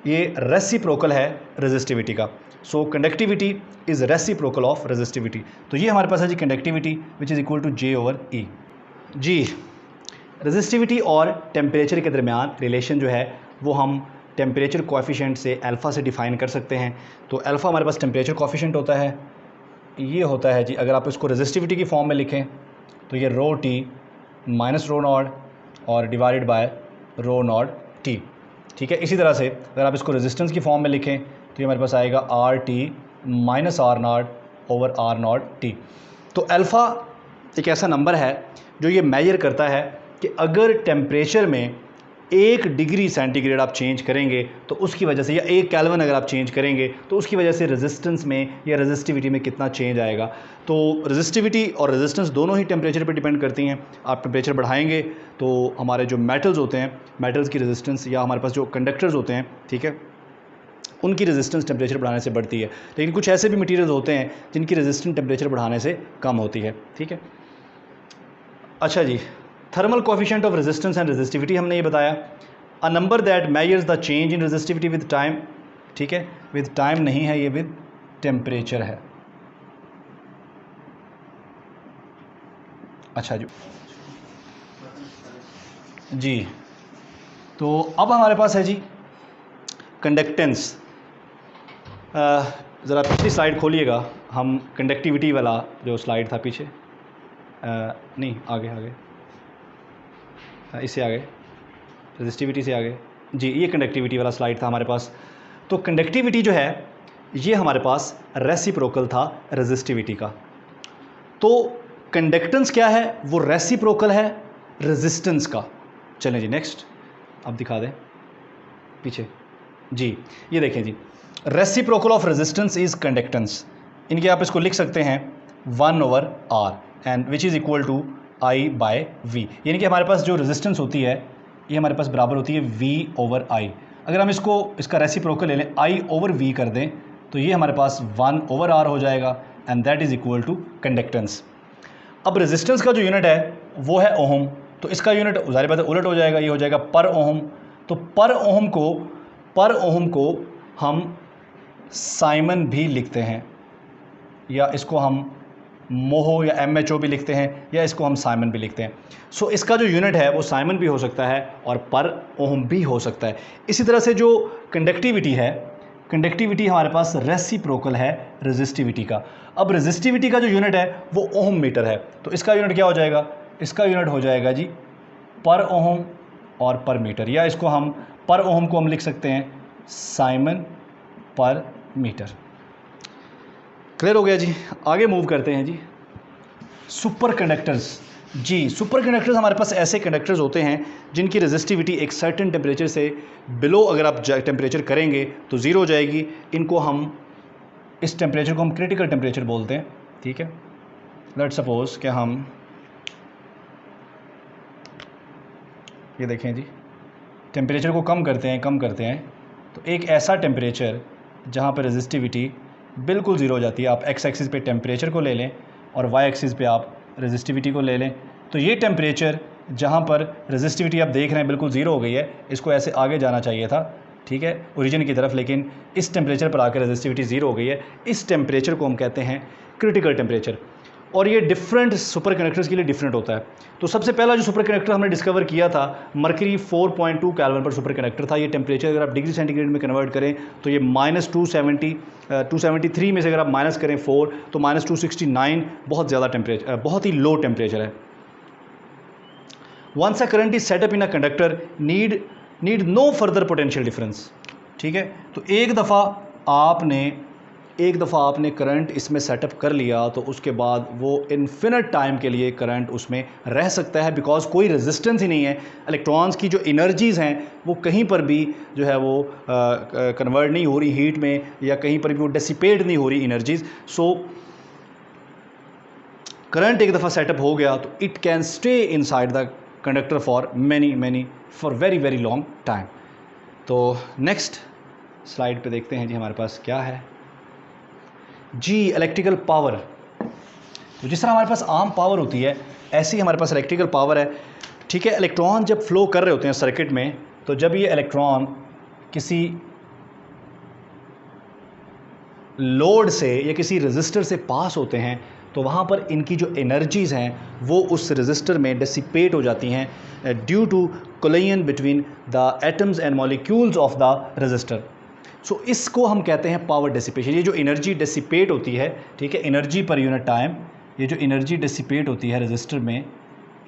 ये रेसिप्रोकल है रेजिस्टिविटी का, so conductivity is reciprocal of resistivity. तो ये हमारे पास है जी conductivity which is equal to J/E जी। रेजिस्टिविटी और टेम्परेचर के दरमियान रिलेशन जो है वो हम टेम्परेचर कोएफिशिएंट से अल्फ़ा से डिफ़ाइन कर सकते हैं। तो अल्फ़ा हमारे पास टेम्परेचर कोएफिशिएंट होता है, ये होता है जी, अगर आप इसको रेजिस्टिविटी की फॉर्म में लिखें तो ये ρT माइनस ρ0 और डिवाइडेड बाय ρ0T। ठीक है, इसी तरह से अगर आप इसको रेजिस्टेंस की फॉर्म में लिखें तो ये हमारे पास आएगा RT minus R0 over R0T। तो अल्फ़ा एक ऐसा नंबर है जो ये मेजर करता है कि अगर टेम्परेचर में 1 डिग्री सेंटीग्रेड आप चेंज करेंगे तो उसकी वजह से, या 1 केल्विन अगर आप चेंज करेंगे तो उसकी वजह से रेजिस्टेंस में या रेजिस्टिविटी में कितना चेंज आएगा। तो रेजिस्टिविटी और रेजिस्टेंस दोनों ही टेम्परेचर पर डिपेंड करती हैं। आप टेम्परेचर बढ़ाएंगे तो हमारे जो मेटल्स होते हैं, मेटल्स की रेजिस्टेंस, या हमारे पास जो कंडक्टर्स होते हैं, ठीक है, उनकी रेजिस्टेंस टेम्परेचर बढ़ाने से बढ़ती है। लेकिन कुछ ऐसे भी मटीरियल्स होते हैं जिनकी रेजिस्टेंस टेम्परेचर बढ़ाने से कम होती है। ठीक है, अच्छा जी, thermal coefficient of resistance and resistivity हमने ये बताया। A number that measures the change in resistivity with time. ठीक है, विद टाइम नहीं है, ये विद टेम्परेचर है। अच्छा जी, तो अब हमारे पास है जी कंडक्टेंस। ज़रा पिछली स्लाइड खोलिएगा, हम कंडक्टिविटी वाला जो स्लाइड था पीछे, नहीं आगे इससे आगे, रेजिस्टिविटी से आगे जी, ये कंडक्टिविटी वाला स्लाइड था हमारे पास। तो कंडक्टिविटी जो है ये हमारे पास रेसिप्रोकल था रेजिस्टिविटी का। तो कंडक्टेंस क्या है? वो रेसिप्रोकल है रेजिस्टेंस का। चलें जी, नेक्स्ट अब दिखा दें पीछे जी, ये देखें जी, reciprocal of resistance is conductance. इनके आप इसको लिख सकते हैं 1/R and which is equal to I/V, यानी कि हमारे पास जो रेजिस्टेंस होती है ये हमारे पास बराबर होती है V/I। अगर हम इसका रेसिप्रोकल ले लें I/V कर दें तो ये हमारे पास 1/R हो जाएगा, and that is equal to conductance. अब रेजिस्टेंस का जो यूनिट है वो है ओम, तो इसका यूनिट ज़ाहिर बात है उलट हो जाएगा, ये हो जाएगा पर ओम। तो पर ओम को हम साइमन भी लिखते हैं, या इसको हम मोहो या MHO भी लिखते हैं, या इसको हम साइमन भी लिखते हैं। सो इसका जो यूनिट है वो साइमन भी हो सकता है और पर ओम भी हो सकता है। इसी तरह से जो कंडक्टिविटी है, कंडक्टिविटी हमारे पास रेसिप्रोकल है रेजिस्टिविटी का। अब रेजिस्टिविटी का जो यूनिट है वो ओम मीटर है, तो इसका यूनिट क्या हो जाएगा? इसका यूनिट हो जाएगा जी पर ओम और पर मीटर, या इसको हम पर ओम को हम लिख सकते हैं साइमन पर मीटर। क्लियर हो गया जी, आगे मूव करते हैं जी। सुपर कंडक्टर्स जी, सुपर कंडक्टर्स हमारे पास ऐसे कंडक्टर्स होते हैं जिनकी रेजिस्टिविटी एक सर्टेन टेम्परेचर से बिलो अगर आप टेम्परेचर करेंगे तो ज़ीरो हो जाएगी। इनको हम, इस टेम्परेचर को हम क्रिटिकल टेम्परेचर बोलते हैं। ठीक है, लेट्स सपोज कि हम ये देखें जी, टेम्परेचर को कम करते हैं तो एक ऐसा टेम्परेचर जहाँ पर रेजिस्टिविटी बिल्कुल ज़ीरो हो जाती है। आप एक्स एक्सिस पे टेम्परेचर को ले लें और वाई एक्सिस पे आप रेजिस्टिविटी को ले लें, तो ये टेम्परेचर जहाँ पर रेजिस्टिविटी आप देख रहे हैं बिल्कुल ज़ीरो हो गई है, इसको ऐसे आगे जाना चाहिए था, ठीक है, ओरिजिन की तरफ, लेकिन इस टेम्परेचर पर आकर रेजिस्टिविटी ज़ीरो हो गई है। इस टेम्परेचर को हम कहते हैं क्रिटिकल टेम्परेचर, और ये डिफरेंट सुपर कंडक्टर्स के लिए डिफरेंट होता है। तो सबसे पहला जो सुपर कंडक्टर हमने डिस्कवर किया था, मरकरी 4.2 केल्विन पर सुपर कंडक्टर था। ये टेम्परेचर अगर आप डिग्री सेंटीग्रेड में कन्वर्ट करें तो ये -273 में से अगर आप माइनस करें 4 तो -269, बहुत ज़्यादा टेम्परेचर, बहुत ही लो टेम्परेचर है। Once a current is set up in a conductor need no further potential difference, ठीक है। तो एक दफ़ा आपने करंट इसमें सेटअप कर लिया तो उसके बाद वो इन्फिनिट टाइम के लिए करंट उसमें रह सकता है, बिकॉज कोई रेजिस्टेंस ही नहीं है। इलेक्ट्रॉन्स की जो एनर्जीज़ हैं वो कहीं पर भी जो है वो कन्वर्ट नहीं हो रही हीट में, या कहीं पर भी वो डिसिपेट नहीं हो रही एनर्जीज। सो करंट एक दफ़ा सेटअप हो गया तो it can stay inside the conductor for very very long time. तो नेक्स्ट स्लाइड पे देखते हैं जी हमारे पास क्या है जी, इलेक्ट्रिकल पावर। तो जिस तरह हमारे पास आम पावर होती है ऐसी हमारे पास इलेक्ट्रिकल पावर है, ठीक है। इलेक्ट्रॉन जब फ्लो कर रहे होते हैं सर्किट में, तो जब ये इलेक्ट्रॉन किसी लोड से या किसी रेजिस्टर से पास होते हैं तो वहाँ पर इनकी जो एनर्जीज़ हैं वो उस रेजिस्टर में डिसिपेट हो जाती हैं due to collision between the atoms and molecules of the resistor. So इसको हम कहते हैं पावर डिसिपेशन। ये जो एनर्जी डिसिपेट होती है, ठीक है, एनर्जी पर यूनिट टाइम, ये जो एनर्जी डिसिपेट होती है रेजिस्टर में,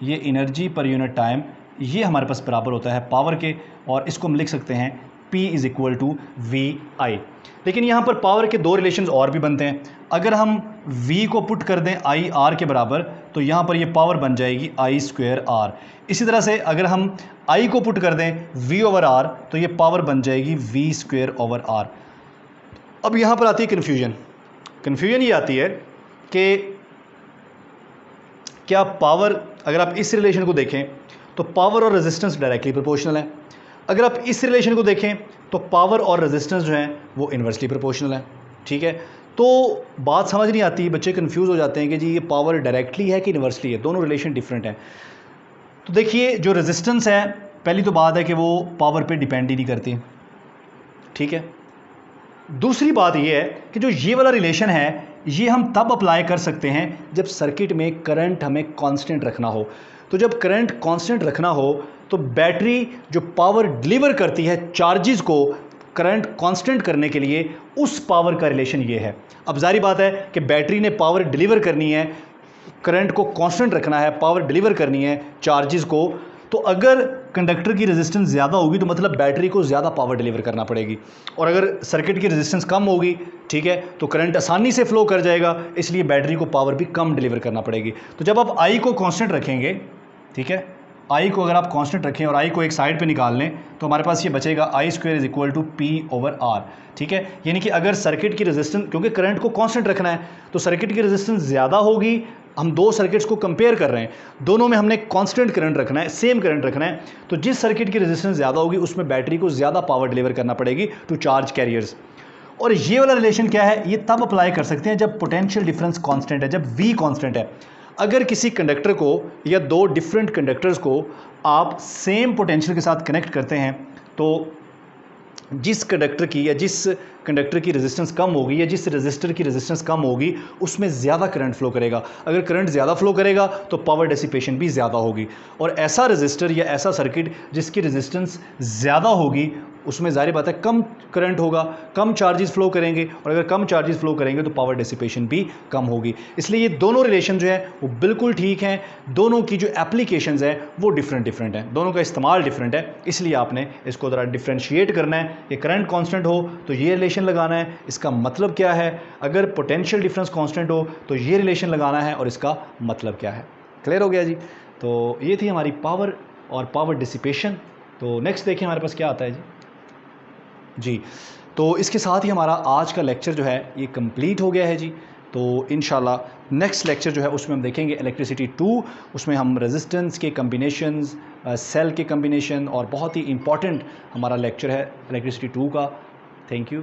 ये एनर्जी पर यूनिट टाइम, ये हमारे पास बराबर होता है पावर के, और इसको हम लिख सकते हैं P = VI। लेकिन यहाँ पर पावर के दो रिलेशंस और भी बनते हैं। अगर हम V को पुट कर दें IR के बराबर तो यहाँ पर ये पावर बन जाएगी I²R। इसी तरह से अगर हम I को पुट कर दें V/R तो ये पावर बन जाएगी V²/R। अब यहाँ पर आती है कन्फ्यूजन ये आती है कि क्या पावर, अगर आप इस रिलेशन को देखें तो पावर और रेजिस्टेंस डायरेक्टली प्रोपोर्शनल है। अगर आप इस रिलेशन को देखें तो पावर और रेजिस्टेंस जो हैं वो इन्वर्सली प्रोपोर्शनल है, ठीक है। तो बात समझ नहीं आती, बच्चे कंफ्यूज हो जाते हैं कि जी ये पावर डायरेक्टली है कि इन्वर्सली है, दोनों रिलेशन डिफरेंट हैं। तो देखिए जो रेजिस्टेंस है, पहली तो बात है कि वो पावर पे डिपेंड ही नहीं करती, ठीक है। दूसरी बात ये है कि जो ये वाला रिलेशन है ये हम तब अप्लाई कर सकते हैं जब सर्किट में करंट हमें कांस्टेंट रखना हो। तो जब करंट कांस्टेंट रखना हो तो बैटरी जो पावर डिलीवर करती है चार्जेस को करंट कांस्टेंट करने के लिए, उस पावर का रिलेशन ये है। अब जारी बात है कि बैटरी ने पावर डिलीवर करनी है, करंट को कांस्टेंट रखना है, पावर डिलीवर करनी है चार्जेस को, तो अगर कंडक्टर की रेजिस्टेंस ज़्यादा होगी तो मतलब बैटरी को ज़्यादा पावर डिलीवर करना पड़ेगी, और अगर सर्किट की रेजिस्टेंस कम होगी, ठीक है, तो करंट आसानी से फ्लो कर जाएगा, इसलिए बैटरी को पावर भी कम डिलीवर करना पड़ेगी। तो जब आप I को कांस्टेंट रखेंगे, ठीक है, I को अगर आप कांस्टेंट रखें और I को एक साइड पे निकाल लें तो हमारे पास ये बचेगा I² = P/R, ठीक है। यानी कि अगर सर्किट की रेजिस्टेंस, क्योंकि करंट को कांस्टेंट रखना है तो सर्किट की रेजिस्टेंस ज़्यादा होगी, हम दो सर्किट्स को कंपेयर कर रहे हैं, दोनों में हमने कांस्टेंट करंट रखना है, सेम करंट रखना है, तो जिस सर्किट की रेजिस्टेंस ज़्यादा होगी उसमें बैटरी को ज़्यादा पावर डिलीवर करना पड़ेगी टू चार्ज कैरियर्स। और ये वाला रिलेशन क्या है, ये तब अप्लाई कर सकते हैं जब पोटेंशियल डिफरेंस कांस्टेंट है, जब V कांस्टेंट है। अगर किसी कंडक्टर को या दो डिफरेंट कंडक्टर्स को आप सेम पोटेंशियल के साथ कनेक्ट करते हैं तो जिस कंडक्टर की रेजिस्टेंस कम होगी या जिस रेजिस्टर की रेजिस्टेंस कम होगी उसमें ज़्यादा करंट फ्लो करेगा। अगर करंट ज़्यादा फ्लो करेगा तो पावर डिसिपेशन भी ज़्यादा होगी, और ऐसा रेजिस्टर या ऐसा सर्किट जिसकी रेजिस्टेंस ज़्यादा होगी उसमें ज़ाहिर बात है कम करंट होगा, कम चार्जेस फ्लो करेंगे, और अगर कम चार्जेस फ्लो करेंगे तो पावर डिसिपेशन भी कम होगी। इसलिए ये दोनों रिलेशन जो है वो बिल्कुल ठीक हैं, दोनों की जो एप्लीकेशंस हैं वो डिफरेंट हैं, दोनों का इस्तेमाल डिफरेंट है। इसलिए आपने इसको ज़रा डिफ्रेंशिएट करना है कि करंट कांस्टेंट हो तो ये रिलेशन लगाना है, इसका मतलब क्या है, अगर पोटेंशियल डिफरेंस कांस्टेंट हो तो ये रिलेशन लगाना है और इसका मतलब क्या है। क्लियर हो गया जी। तो ये थी हमारी पावर और पावर डिसिपेशन। तो नेक्स्ट देखिए हमारे पास क्या आता है जी। तो इसके साथ ही हमारा आज का लेक्चर जो है ये कंप्लीट हो गया है जी। तो इंशाल्लाह नेक्स्ट लेक्चर जो है उसमें हम देखेंगे इलेक्ट्रिसिटी 2। उसमें हम रेजिस्टेंस के कम्बिनेशंस, सेल के कम्बिनेशन और बहुत ही इंपॉर्टेंट हमारा लेक्चर है इलेक्ट्रिसिटी 2 का। Thank you.